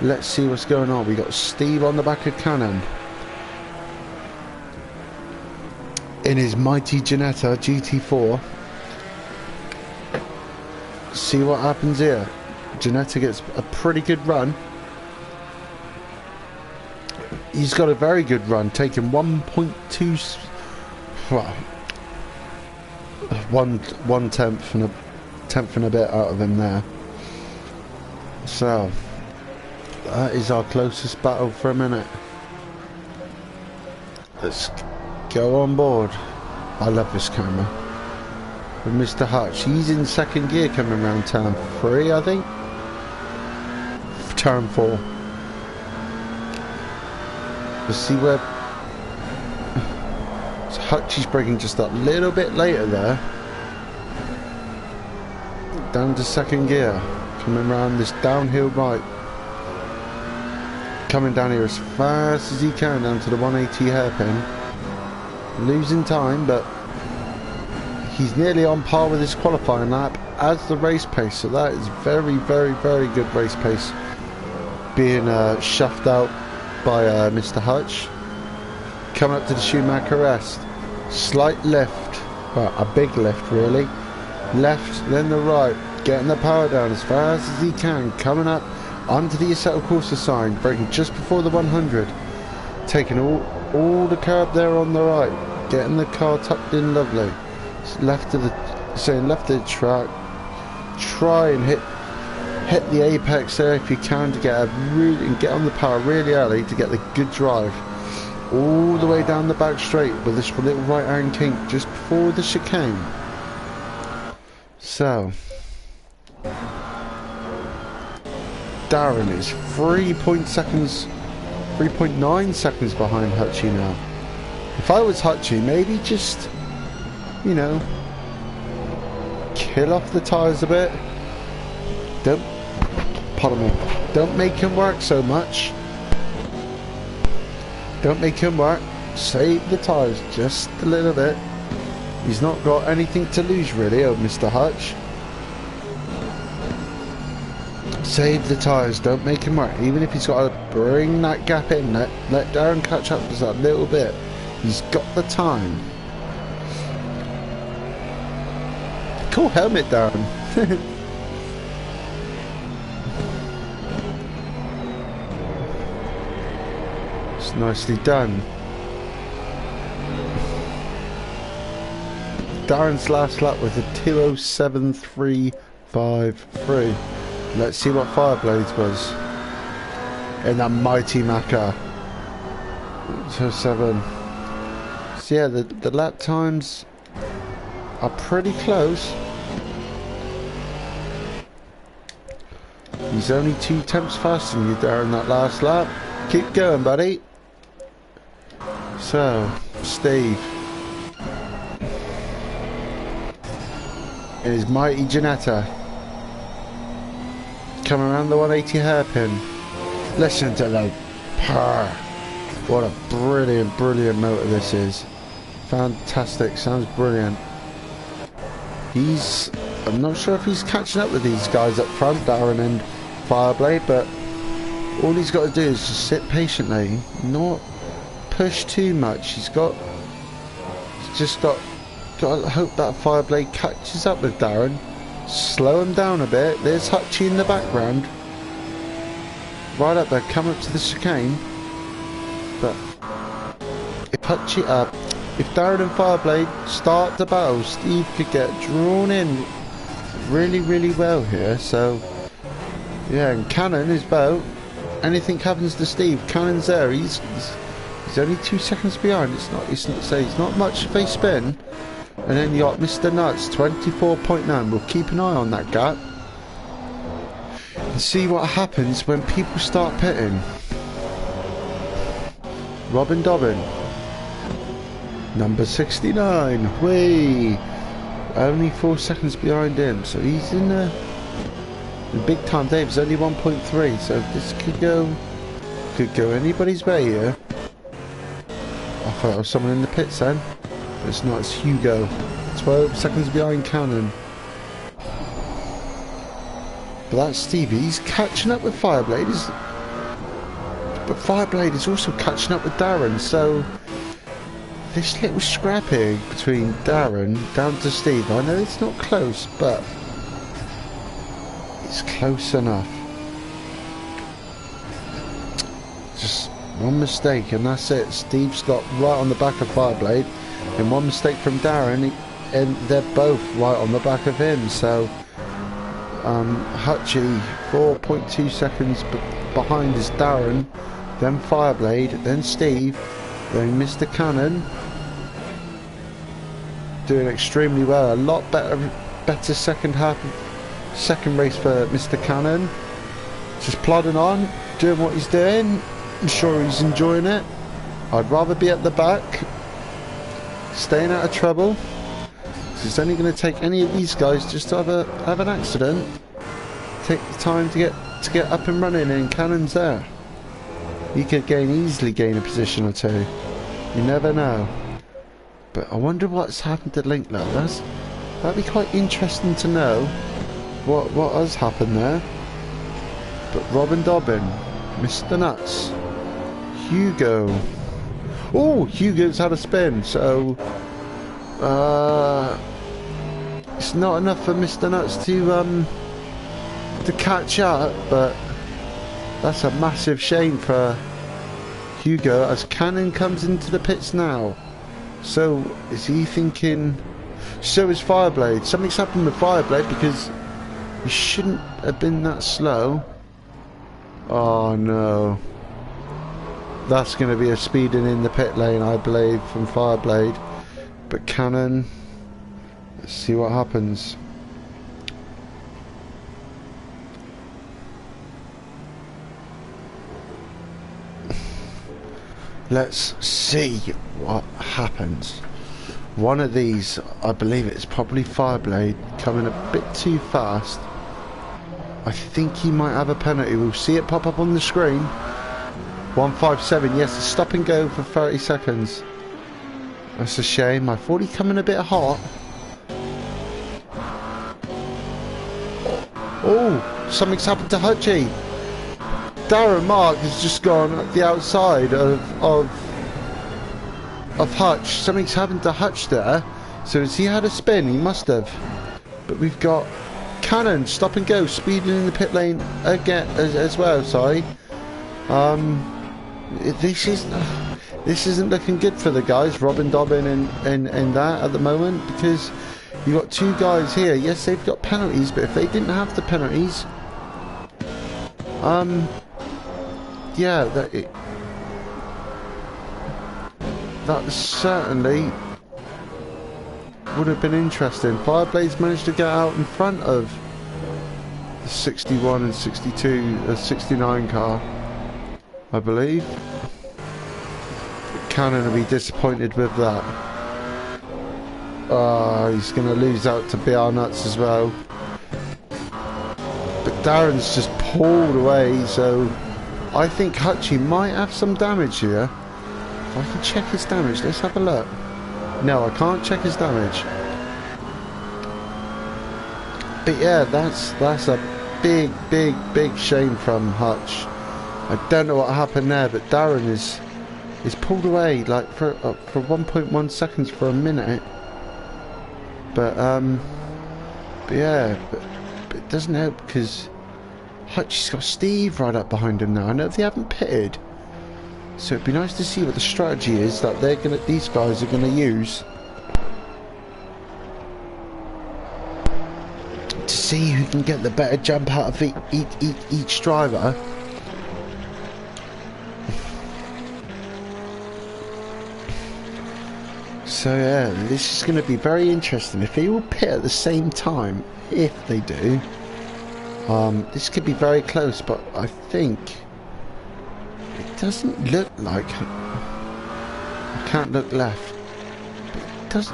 let's see what's going on. We got Steve on the back of Cannon in his mighty Ginetta GT4. See what happens here. Ginetta gets a pretty good run. He's got a very good run, taking 1.2, well, one tenth and a bit out of him there. So that is our closest battle for a minute. Let's go on board. I love this camera. With Mr. Hutch, he's in second gear coming around turn 3, I think. Turn 4. Let's see where... So Hutch is braking just a little bit later there. Down to second gear. Coming around this downhill right. Coming down here as fast as he can down to the 180 hairpin. Losing time, but he's nearly on par with his qualifying lap as the race pace. So that is very, very, very good race pace. Being shoved out by Mr. Hutch. Coming up to the Schumacher rest. Slight lift. Well, a big lift really. Left, then the right. Getting the power down as fast as he can. Coming up onto the Assetto Corsa sign. Braking just before the 100. Taking all the curb there on the right. Getting the car tucked in lovely. Left to the track. Try and hit the apex there if you can to get get on the power really early to get the good drive. All the way down the back straight with this little right hand kink just before the chicane. So Darren is 3.9 seconds behind Hutchie now. If I was Hutchie, maybe just, you know, kill off the tyres a bit. Don't make him work so much. Don't make him work. Save the tyres just a little bit. He's not got anything to lose really, oh Mr. Hutch. Save the tyres, don't make him work. Even if he's got to bring that gap in, let Darren catch up just a little bit. He's got the time. Cool helmet, Darren. It's nicely done. Darren's last lap was a 2:07.353. Let's see what Fireblades was in that mighty Macca. 2:07. So yeah, the lap times are pretty close. He's only 2 tenths faster than you, Darren, that last lap. Keep going, buddy. So, Steve in his mighty Ginetta, coming around the 180 hairpin. Listen to the purr. What a brilliant, brilliant motor this is. Fantastic, sounds brilliant. I'm not sure if he's catching up with these guys up front, Darren and Fireblade, but all he's got to do is just sit patiently, not push too much. He's just got Gotta hope that Fireblade catches up with Darren. Slow him down a bit. There's Hutchie in the background. Right up there, come up to the chicane. But if if Darren and Fireblade start the battle, Steve could get drawn in really, really well here. So yeah, and Cannon is about. Anything happens to Steve, Cannon's there. He's only 2 seconds behind. It's not much of a spin. And then you got Mr. Nuts 24.9. We'll keep an eye on that gap and see what happens when people start pitting. Robin Dobbin, number 69. Whee! Only 4 seconds behind him, so he's in the big time. Dave's only 1.3, so this could go anybody's way here. I thought it was someone in the pits then. But it's not, it's Hugo. 12 seconds behind Cannon. But that's Stevie. He's catching up with Fireblade. But Fireblade is also catching up with Darren, so this little scrappy between Darren down to Steve. I know it's not close, but it's close enough. Just one mistake and that's it. Steve's got right on the back of Fireblade, and one mistake from Darren and they're both right on the back of him. So Hutchie 4.2 seconds behind is Darren, then Fireblade, then Steve, then Mr. Cannon. Doing extremely well. A lot better second race for Mr. Cannon. Just plodding on, doing what he's doing. I'm sure he's enjoying it. I'd rather be at the back, staying out of trouble. It's only going to take any of these guys just to have an accident. Take the time to get up and running, and Cannon's there. He could easily gain a position or two. You never know. But I wonder what's happened to Linkler. That'd be quite interesting to know what has happened there. But Robin Dobbin, Mr. Nuts, Hugo. Oh, Hugo's had a spin, so it's not enough for Mr. Nuts to catch up, but that's a massive shame for Hugo as Cannon comes into the pits now. So is he thinking? So is Fireblade. Something's happened with Fireblade because he shouldn't have been that slow. Oh no. That's going to be a speeding in the pit lane, I believe, from Fireblade. But Cannon, let's see what happens. Let's see what happens. One of these, I believe it's probably Fireblade, coming a bit too fast. I think he might have a penalty. We'll see it pop up on the screen. 157, yes, a stop and go for 30 seconds. That's a shame. I thought he'd come in a bit hot. Oh, something's happened to Hutchie. Darren Mark has just gone at the outside of Hutch. Something's happened to Hutch there. So has he had a spin? He must have. But we've got Cannon stop and go, speeding in the pit lane again as well. Sorry. This isn't looking good for the guys, Robin Dobbin and that at the moment, because you've got two guys here. Yes, they've got penalties, but if they didn't have the penalties, yeah, that certainly would have been interesting. Fireblade's managed to get out in front of the 61 and 62, 69 car, I believe. Cannon will be disappointed with that. He's going to lose out to BR Nuts as well. But Darren's just pulled away, so I think Hutchie might have some damage here. If I can check his damage, let's have a look. No, I can't check his damage. But yeah, that's a big shame from Hutch. I don't know what happened there, but Darren is pulled away like for 1.1 seconds for a minute. But yeah, but it doesn't help because Hutch's got Steve right up behind him now. I know they haven't pitted, so it'd be nice to see what the strategy is that these guys are gonna use to see who can get the better jump out of each driver. So yeah, this is going to be very interesting. If they all pit at the same time, if they do, this could be very close. But I think it doesn't look like. I can't look left. But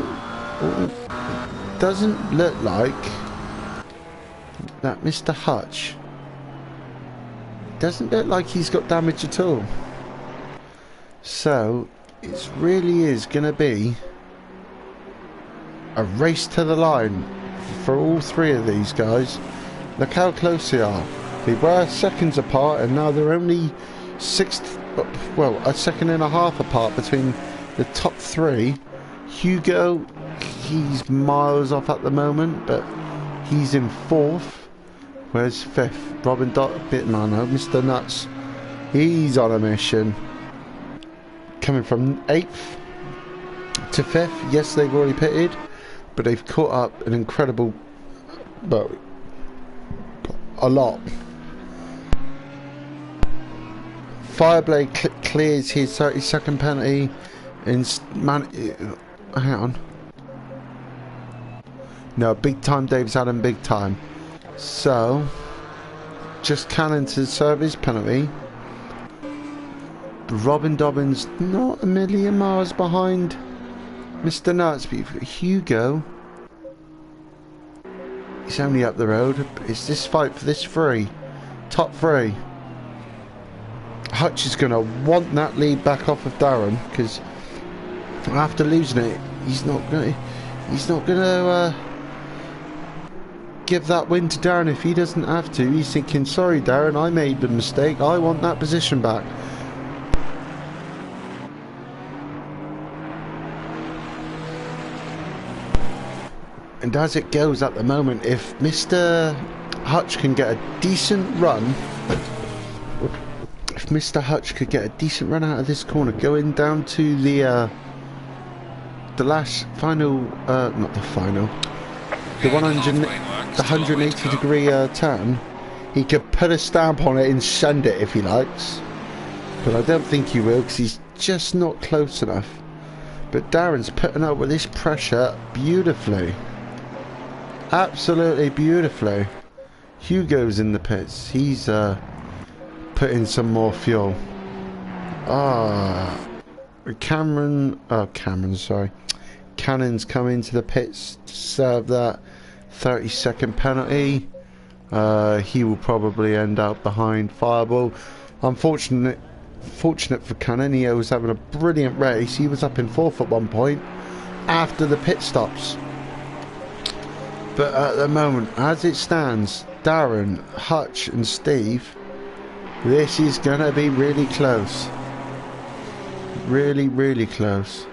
it doesn't look like that Mr. Hutch. Doesn't look like he's got damage at all. So it really is going to be a race to the line for all three of these guys. Look how close they are. They were seconds apart and now they're only a second and a half apart between the top three. Hugo, he's miles off at the moment, but he's in fourth. Where's fifth? Robin Mr. Nuts, he's on a mission. Coming from 8th to 5th. Yes, they've already pitted, but they've caught up an incredible, well, a lot. Fireblade clears his 30-second penalty. Hang on. No, big time Dave's had him big time. So, just Cannon to serve his penalty. Robin Dobbins not a million miles behind Mr. Nuts, but Hugo, he's only up the road. It's this fight for this top three. Hutch is going to want that lead back off of Darren, because after losing it, he's not going to give that win to Darren if he doesn't have to. He's thinking, sorry Darren, I made the mistake, I want that position back. And as it goes at the moment, if Mr. Hutch can get a decent run, if Mr. Hutch could get a decent run out of this corner, going down to the last final, not the final, the 180 degree turn, he could put a stamp on it and send it if he likes. But I don't think he will, because he's just not close enough. But Darren's putting up with this pressure beautifully. Absolutely beautifully. Hugo's in the pits. He's putting some more fuel. Cannon's coming to the pits to serve that 30-second penalty. He will probably end up behind Fireball. Unfortunate for Cannon. He was having a brilliant race. He was up in fourth at one point after the pit stops. But at the moment, as it stands, Darren, Hutch and Steve, this is going to be really close. Really, really close.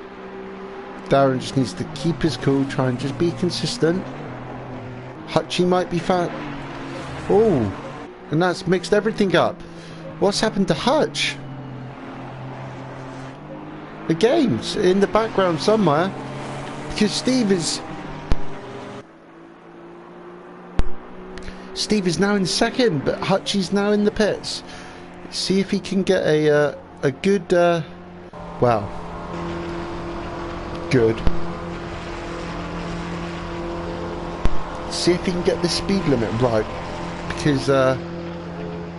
Darren just needs to keep his cool, try and just be consistent. Hutchie might be fat. Oh, and that's mixed everything up. What's happened to Hutch? The game's in the background somewhere, because Steve is now in second, but Hutchie's now in the pits. See if he can get a good, well, good. See if he can get the speed limit right, because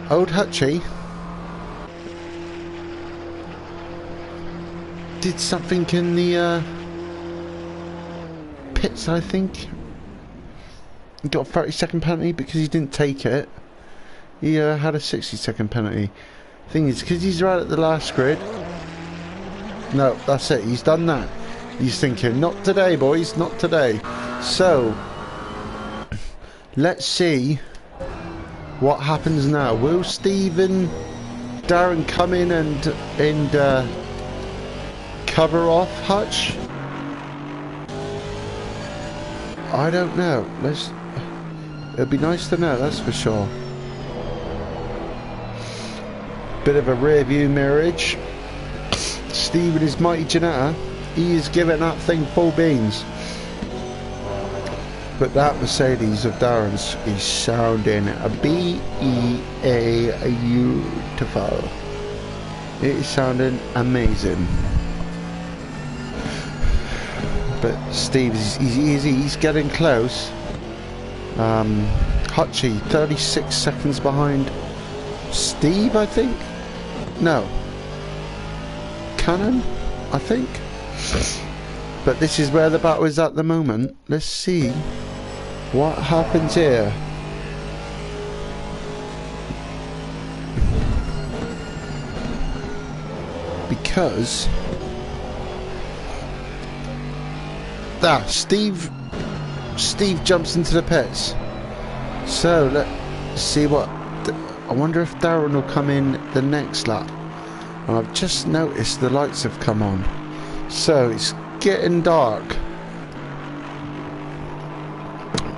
old Hutchie did something in the pits, I think. He got a 30-second penalty because he didn't take it. He had a 60-second penalty. Thing is, because he's right at the last grid. No, that's it. He's done that. He's thinking, not today, boys, not today. So, let's see what happens now. Will Steve and Darren come in and cover off Hutch? I don't know. It'd be nice to know, that's for sure. Bit of a rear view mirrorage. Steve and his mighty Janetta, he is giving that thing full beans. But that Mercedes of Darren's is sounding beautiful. It is sounding amazing. But Steve, he's getting close. Hutchie, 36 seconds behind Steve, I think? No. Cannon, I think? But this is where the battle is at the moment. Let's see what happens here. Because Steve jumps into the pits. So let's see what. I wonder if Darren will come in the next lap. And I've just noticed the lights have come on. So it's getting dark.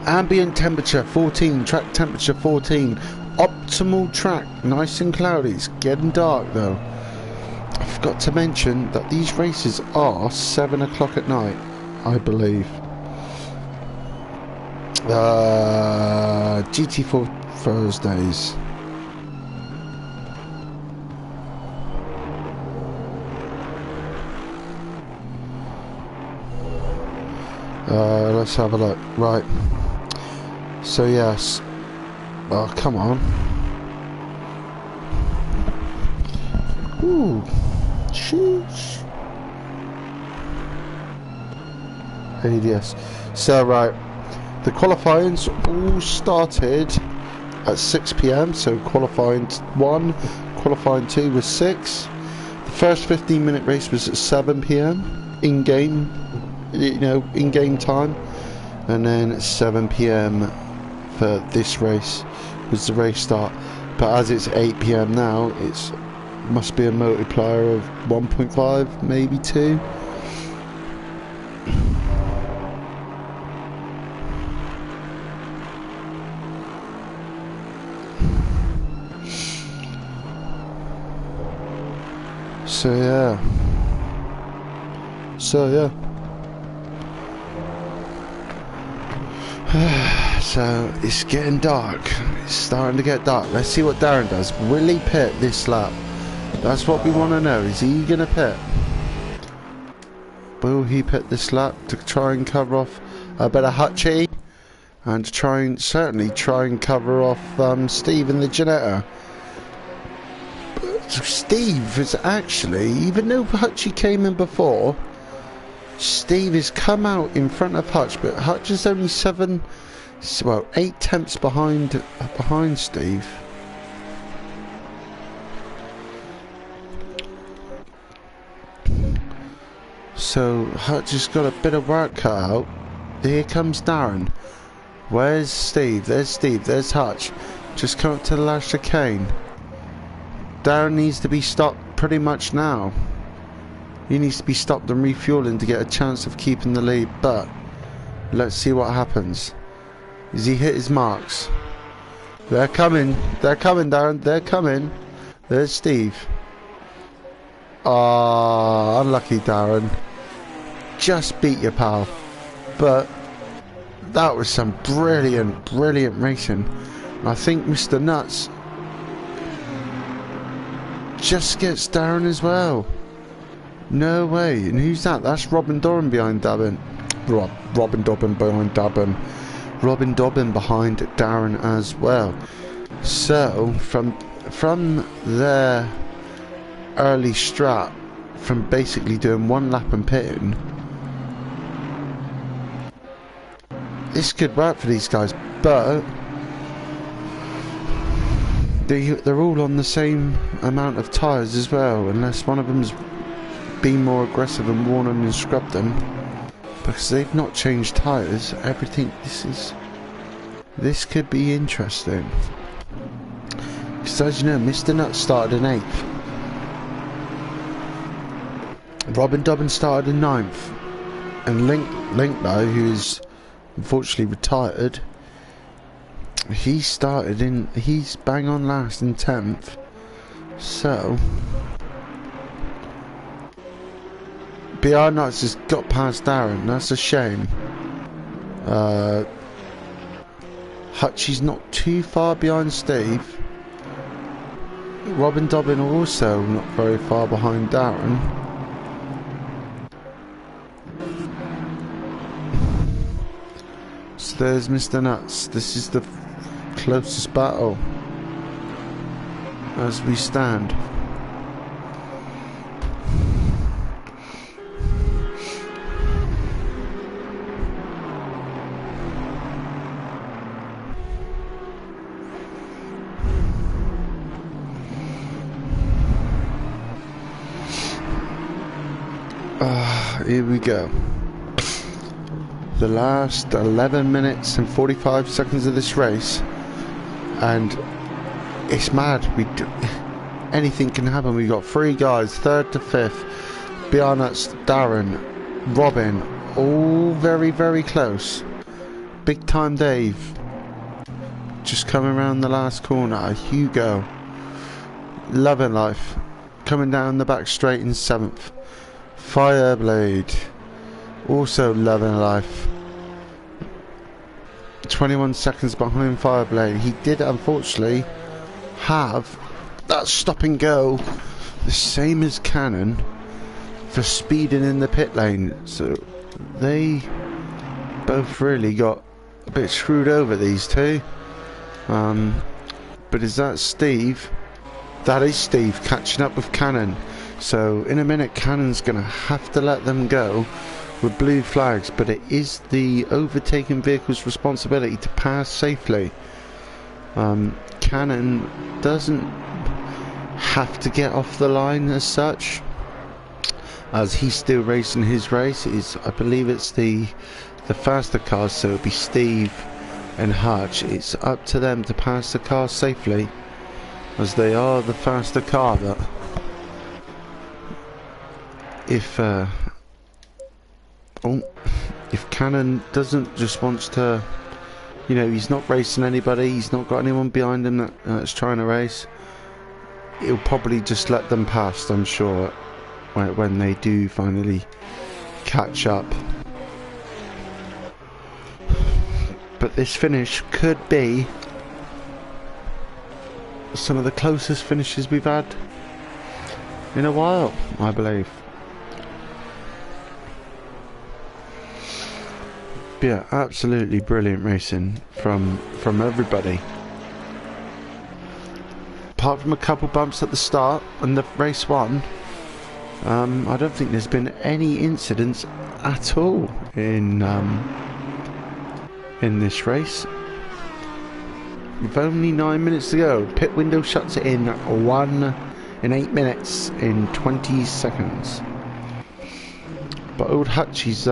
Ambient temperature 14, track temperature 14. Optimal track, nice and cloudy. It's getting dark though. I forgot to mention that these races are 7 o'clock at night, I believe. GT4 Thursdays. Let's have a look. Right. So yes. Oh, come on. Ooh. Sheesh. ADS. So right. The qualifying's all started at 6 PM. So qualifying 1, qualifying 2 was 6. The first 15-minute race was at 7 PM in game. You know, in-game time, and then at 7 PM for this race was the race start. But as it's 8 PM now, it's must be a multiplier of 1.5, maybe 2. So yeah. So it's getting dark. It's starting to get dark. Let's see what Darren does. Will he pit this lap? That's what we want to know. Is he gonna pit? Will he pit this lap to try and cover off a bit of Hutchie, and to certainly try and cover off Steve and the Janetta? But Steve is actually, even though Hutchie came in before, Steve has come out in front of Hutch, but Hutch is only 8 tenths behind Steve. So Hutch has got a bit of work cut out. Here comes Darren. Where's Steve? There's Steve. There's Hutch. Just come up to the last chicane. Darren needs to be stopped pretty much now. He needs to be stopped and refueling to get a chance of keeping the lead, but let's see what happens. Has he hit his marks? They're coming, Darren, they're coming. There's Steve. Ah, unlucky Darren. Just beat your pal. But that was some brilliant racing. And I think Mr. Nuts just gets Darren as well. No way. And who's that? That's Robin Dobbin behind Darren. Robin Dobbin behind Darren. Robin Dobbin behind Darren as well. So from their early strat, from basically doing one lap and pitting, this could work for these guys, but they're all on the same amount of tyres as well, unless one of them's been more aggressive and worn them and scrubbed them, because they've not changed tyres. Everything, this could be interesting, because as you know, Mr. Nuts started in 8th, Robin Dobbin started in 9th, and Link though, who's unfortunately retired. He's bang on last in 10th. So BR Nuts has got past Darren. That's a shame. Hutchie's not too far behind Steve. Robin Dobbin also not very far behind Darren. So there's Mr. Nuts. This is the closest battle as we stand. Here we go. The last 11 minutes and 45 seconds of this race, and it's mad. Anything can happen. We've got 3 guys, 3rd to 5th, Bjarnuts, Darren, Robin, all very, very close. Big Time Dave just coming around the last corner. Hugo, Loving Life, coming down the back straight in 7th. Fireblade, also Loving Life, 21 seconds behind Fireblade. He did unfortunately have that stop and go, the same as Cannon, for speeding in the pit lane. So they both really got a bit screwed over, these two. But is that Steve? That is Steve catching up with Cannon. So in a minute Cannon's going to have to let them go with blue flags, but it is the overtaking vehicle's responsibility to pass safely. Cannon doesn't have to get off the line as such, as he's still racing his race. I believe it's the faster cars, so it'll be Steve and Hutch. It's up to them to pass the car safely, as they are the faster car. But if Cannon doesn't just wants to, you know, he's not racing anybody, he's not got anyone behind him that's trying to race, he'll probably just let them pass, I'm sure, when they do finally catch up. But this finish could be some of the closest finishes we've had in a while, I believe. Yeah, absolutely brilliant racing from everybody. Apart from a couple bumps at the start and the race one, I don't think there's been any incidents at all in this race. With only 9 minutes to go, pit window shuts it in 8 minutes in 20 seconds. But old Hutchie's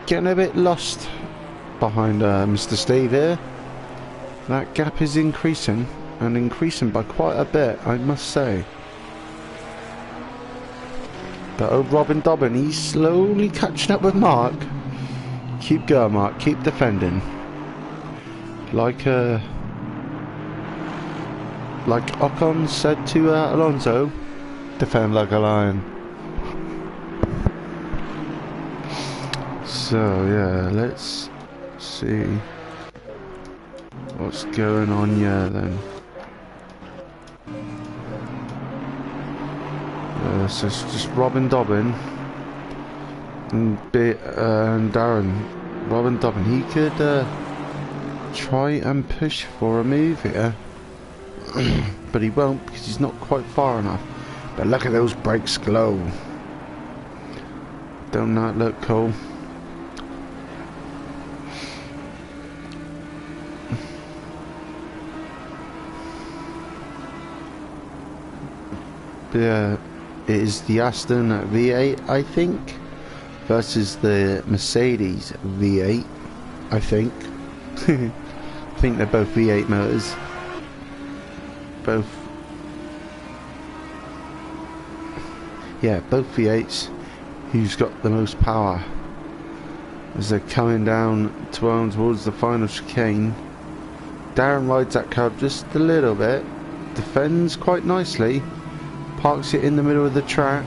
getting a bit lost behind Mr. Steve here. That gap is increasing, and increasing by quite a bit, I must say. But old Robin Dobbin, he's slowly catching up with Mark. Keep going, Mark, keep defending. Like Ocon said to Alonso, defend like a lion. So yeah, let's see what's going on here then. So it's just Robin Dobbin and Darren. Robin Dobbin, he could try and push for a move here, but he won't because he's not quite far enough. But look at those brakes glow. Don't that look cool? Yeah, it is the Aston V8, I think, versus the Mercedes V8, I think. I think they're both V8 motors. Both. Yeah, both V8s. Who's got the most power? as they're coming down towards the final chicane. Darren rides that curb just a little bit, defends quite nicely, parks it in the middle of the track,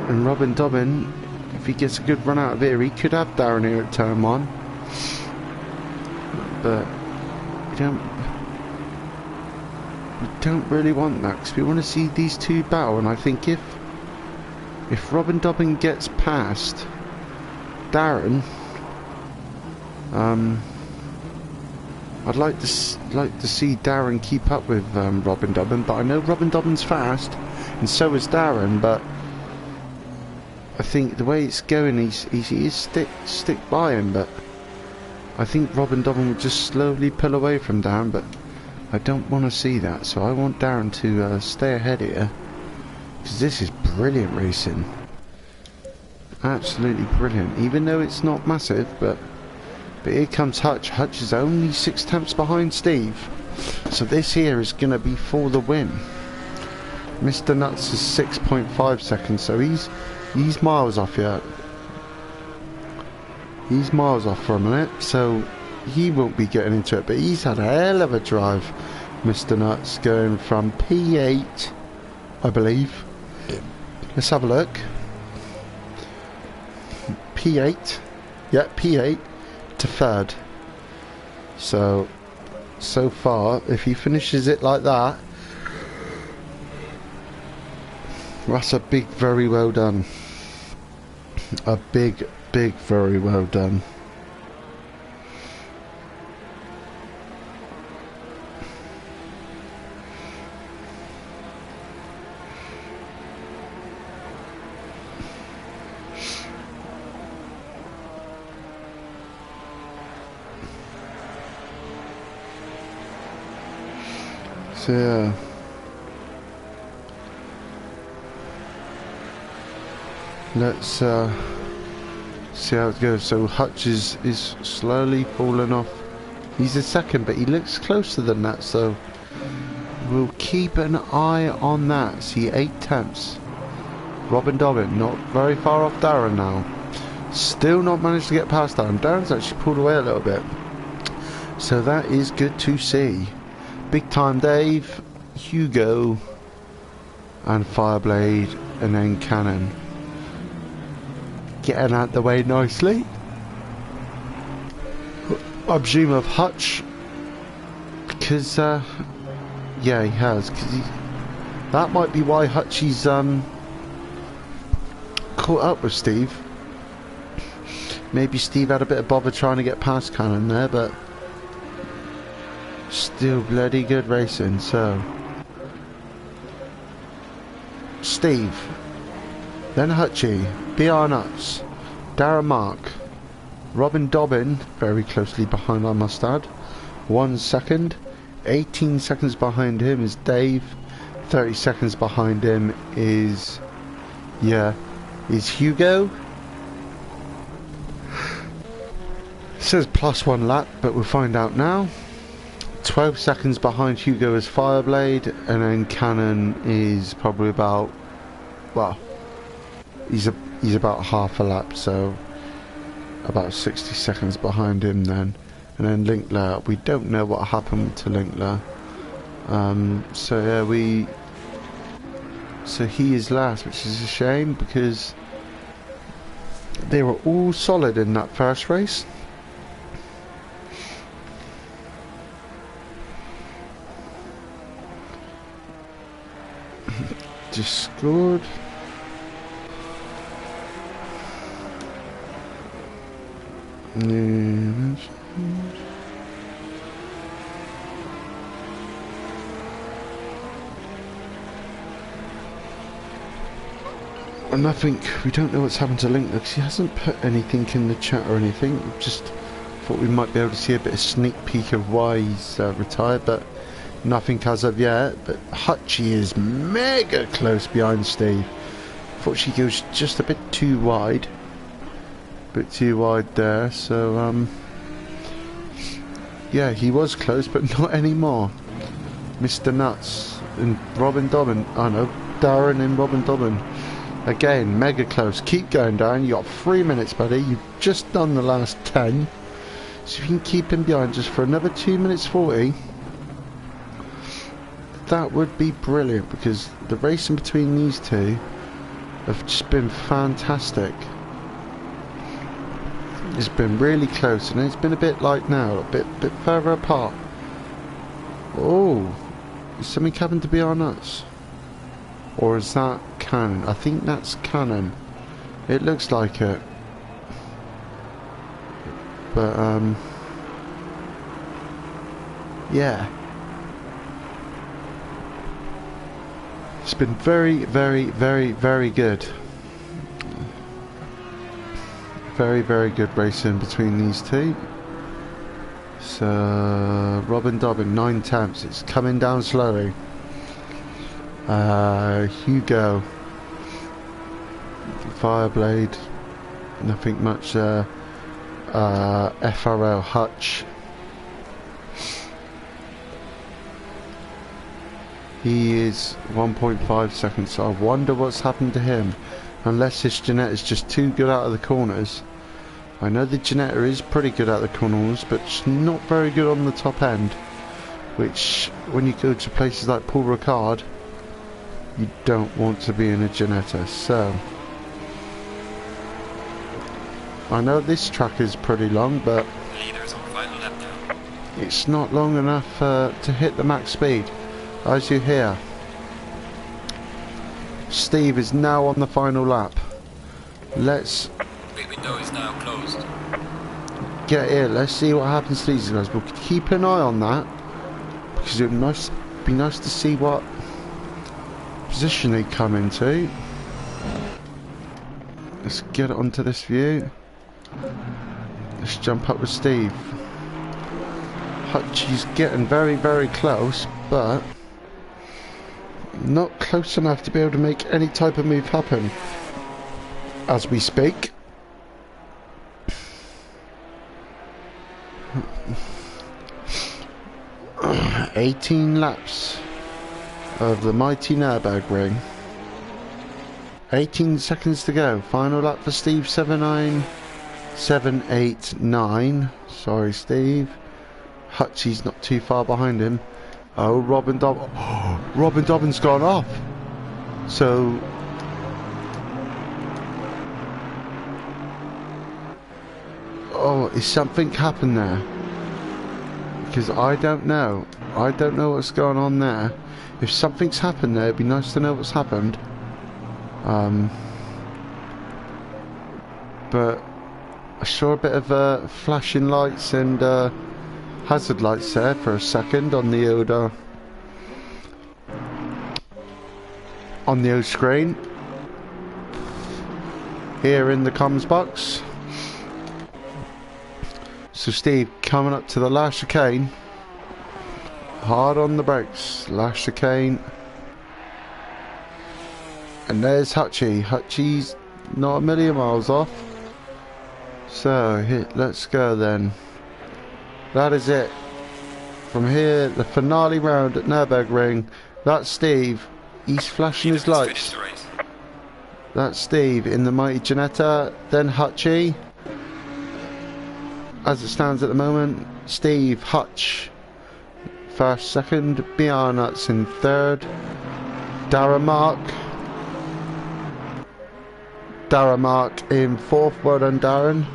and Robin Dobbin, if he gets a good run out of here, he could have Darren here at turn 1, but we don't really want that, because we want to see these two battle. And I think if Robin Dobbin gets past Darren, I'd like to see Darren keep up with Robin Dobbin, but I know Robin Dobbin's fast, and so is Darren. But I think the way it's going, he is stick by him. But I think Robin Dobbin will just slowly pull away from Darren. But I don't want to see that, so I want Darren to stay ahead here, because this is brilliant racing. Absolutely brilliant, even though it's not massive. But here comes Hutch. Hutch is only 6 tenths behind Steve, so this here is going to be for the win. Mr. Nuts is 6.5 seconds, so he's miles off yet. He's miles off for a minute, so he won't be getting into it, but he's had a hell of a drive, Mr. Nuts, going from P8, I believe. Let's have a look. P8, yeah, P8 to 3rd. So far, if he finishes it like that, that's a big, very well done. A big, very well done. So yeah. Let's see how it goes. So Hutch is slowly falling off. He's a second, but he looks closer than that, so we'll keep an eye on that. See, 8 tenths. Robin Dobbin not very far off Darren now. Still not managed to get past Darren. Darren's actually pulled away a little bit, so that is good to see. Big Time Dave, Hugo, and Fireblade, and then Cannon getting out the way nicely. I presume of Hutch, because yeah, he has, because that might be why Hutchie's caught up with Steve. Maybe Steve had a bit of bother trying to get past Cannon there, but still bloody good racing. So Steve, then Hutchie, BR Nuts, Darren Mark, Robin Dobbin very closely behind, I must add, 1 second. 18 seconds behind him is Dave. 30 seconds behind him is Hugo. It says +1 lap, but we'll find out now. 12 seconds behind Hugo is Fireblade, and then Cannon is probably about, well, he's about half a lap, so about 60 seconds behind him then. And then Linkler, we don't know what happened to Linkler. So yeah, so he is last, which is a shame, because they were all solid in that first race. Just scored. And I think we don't know what's happened to Link, because he hasn't put anything in the chat or anything. Just thought we might be able to see a bit of sneak peek of why he's retired, but nothing as of yet. But Hutchie is mega close behind Steve. Thought she goes just a bit too wide. Bit too wide there, so yeah, he was close, but not anymore. Mr. Nuts and Robin Dobbin, oh no, Darren and Robin Dobbin Again, mega close. Keep going, Darren. You got 3 minutes, buddy. You've just done the last 10. So if you can keep him behind just for another 2 minutes 40, that would be brilliant, because the racing between these two have just been fantastic. It's been really close, and it's been a bit like now, a bit further apart. Oh, is something happened to be our nuts? Or is that Cannon? I think that's Cannon. It looks like it. But, yeah. It's been very, very, very, very good. Very, very good racing between these two. So, Robin Dobbin, 9 tenths. It's coming down slowly. Hugo. Fireblade. Nothing much there. FRL Hutch. He is 1.5 seconds, so I wonder what's happened to him. Unless his Ginetta is just too good out of the corners. I know the Ginetta is pretty good out of the corners, but it's not very good on the top end. Which, when you go to places like Paul Ricard, you don't want to be in a Ginetta. So, I know this track is pretty long, but Leaders on final lap now. it's not long enough to hit the max speed. As you hear, Steve is now on the final lap. Let's Pit window is now closed. get here. Let's see what happens to these guys. We'll keep an eye on that, because it would be nice to see what position they come into. Let's get onto this view. Let's jump up with Steve. Hutchie's getting very, very close, but not close enough to be able to make any type of move happen as we speak. – 18 laps of the mighty Nurburgring. 18 seconds to go. Final lap for Steve. 7.9. Sorry, Steve. Hutchie's not too far behind him. Oh, Robin Dobbin. Oh, Robin Dobbin's gone off. So, oh, is something happened there? Because I don't know. I don't know what's going on there. If something's happened there, it'd be nice to know what's happened. But I saw a bit of flashing lights and hazard lights there for a second on the old screen here in the comms box. So Steve coming up to the last chicane, hard on the brakes, last chicane, and there's Hutchie. Hutchie's not a million miles off. So let's go then. That is it. From here, the finale round at Nurburgring. That's Steve. He's flashing his lights. That's Steve in the mighty Ginetta. Then Hutchie. As it stands at the moment, Steve, Hutch first, second, BR Nuts in third, Darren Mark in fourth, well done Darren.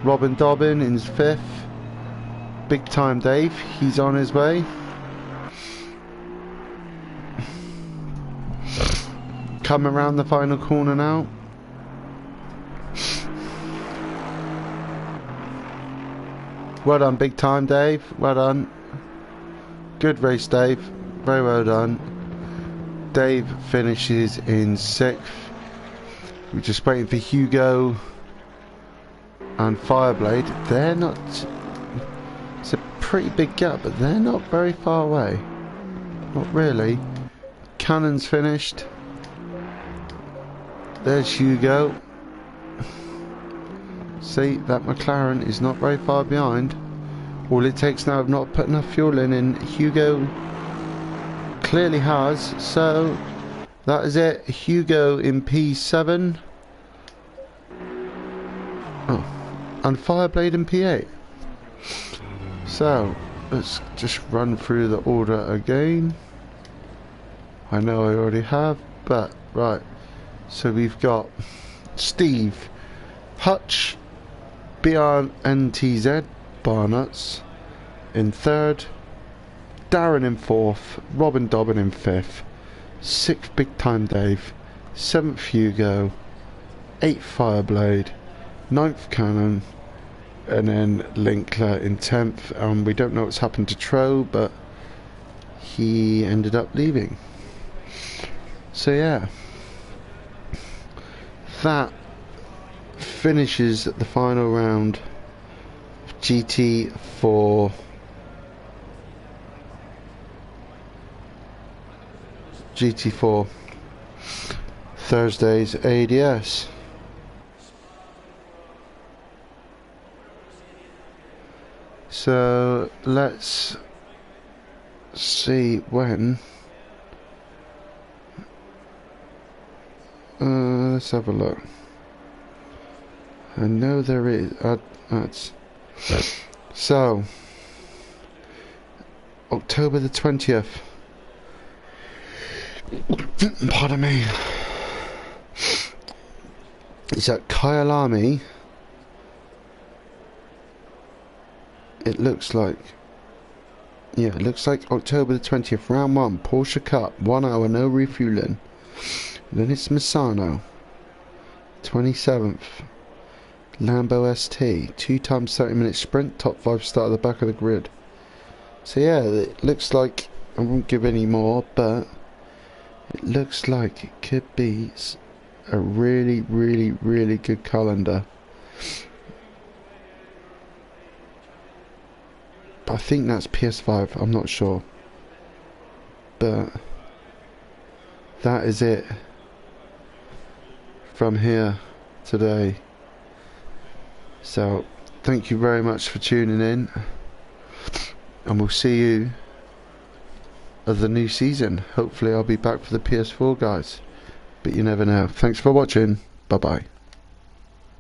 Robin Dobbin in fifth. Big Time Dave, he's on his way. Coming around the final corner now. Well done, Big Time Dave, well done. Good race, Dave, very well done. Dave finishes in sixth. We're just waiting for Hugo and Fireblade. They're not, it's a pretty big gap, but they're not very far away. Not really. Cannon's finished. There's Hugo. See, that McLaren is not very far behind. All it takes now of not putting enough fuel in, and Hugo clearly has. So that is it. Hugo in P7. Oh, and Fireblade in P8. So let's just run through the order again. I know I already have, but right. So we've got Steve, Hutch, Bjorn NTZ, Barnuts in third, Darren in fourth, Robin Dobbin in fifth, sixth Big Time Dave, seventh Hugo, eighth Fireblade, ninth Cannon, and then Linkler in 10th. We don't know what's happened to Tro, but he ended up leaving. So yeah, that finishes the final round of GT4 Thursdays ADS. So let's see when. Let's have a look. I know there is. That's so October the 20th. Pardon me. It's at Kyalami. It looks like, yeah, it looks like October the 20th, round 1, Porsche Cup, 1 hour, no refueling. Then it's Misano, 27th, Lambo ST, 2 times 30-minute sprint, top 5 start at the back of the grid. So yeah, it looks like, I won't give any more, but it looks like it could be a really, really, really good calendar. I think that's PS5, I'm not sure, but that is it from here today. So thank you very much for tuning in, and we'll see you at the new season. Hopefully I'll be back for the PS4 guys, but you never know. Thanks for watching, bye bye.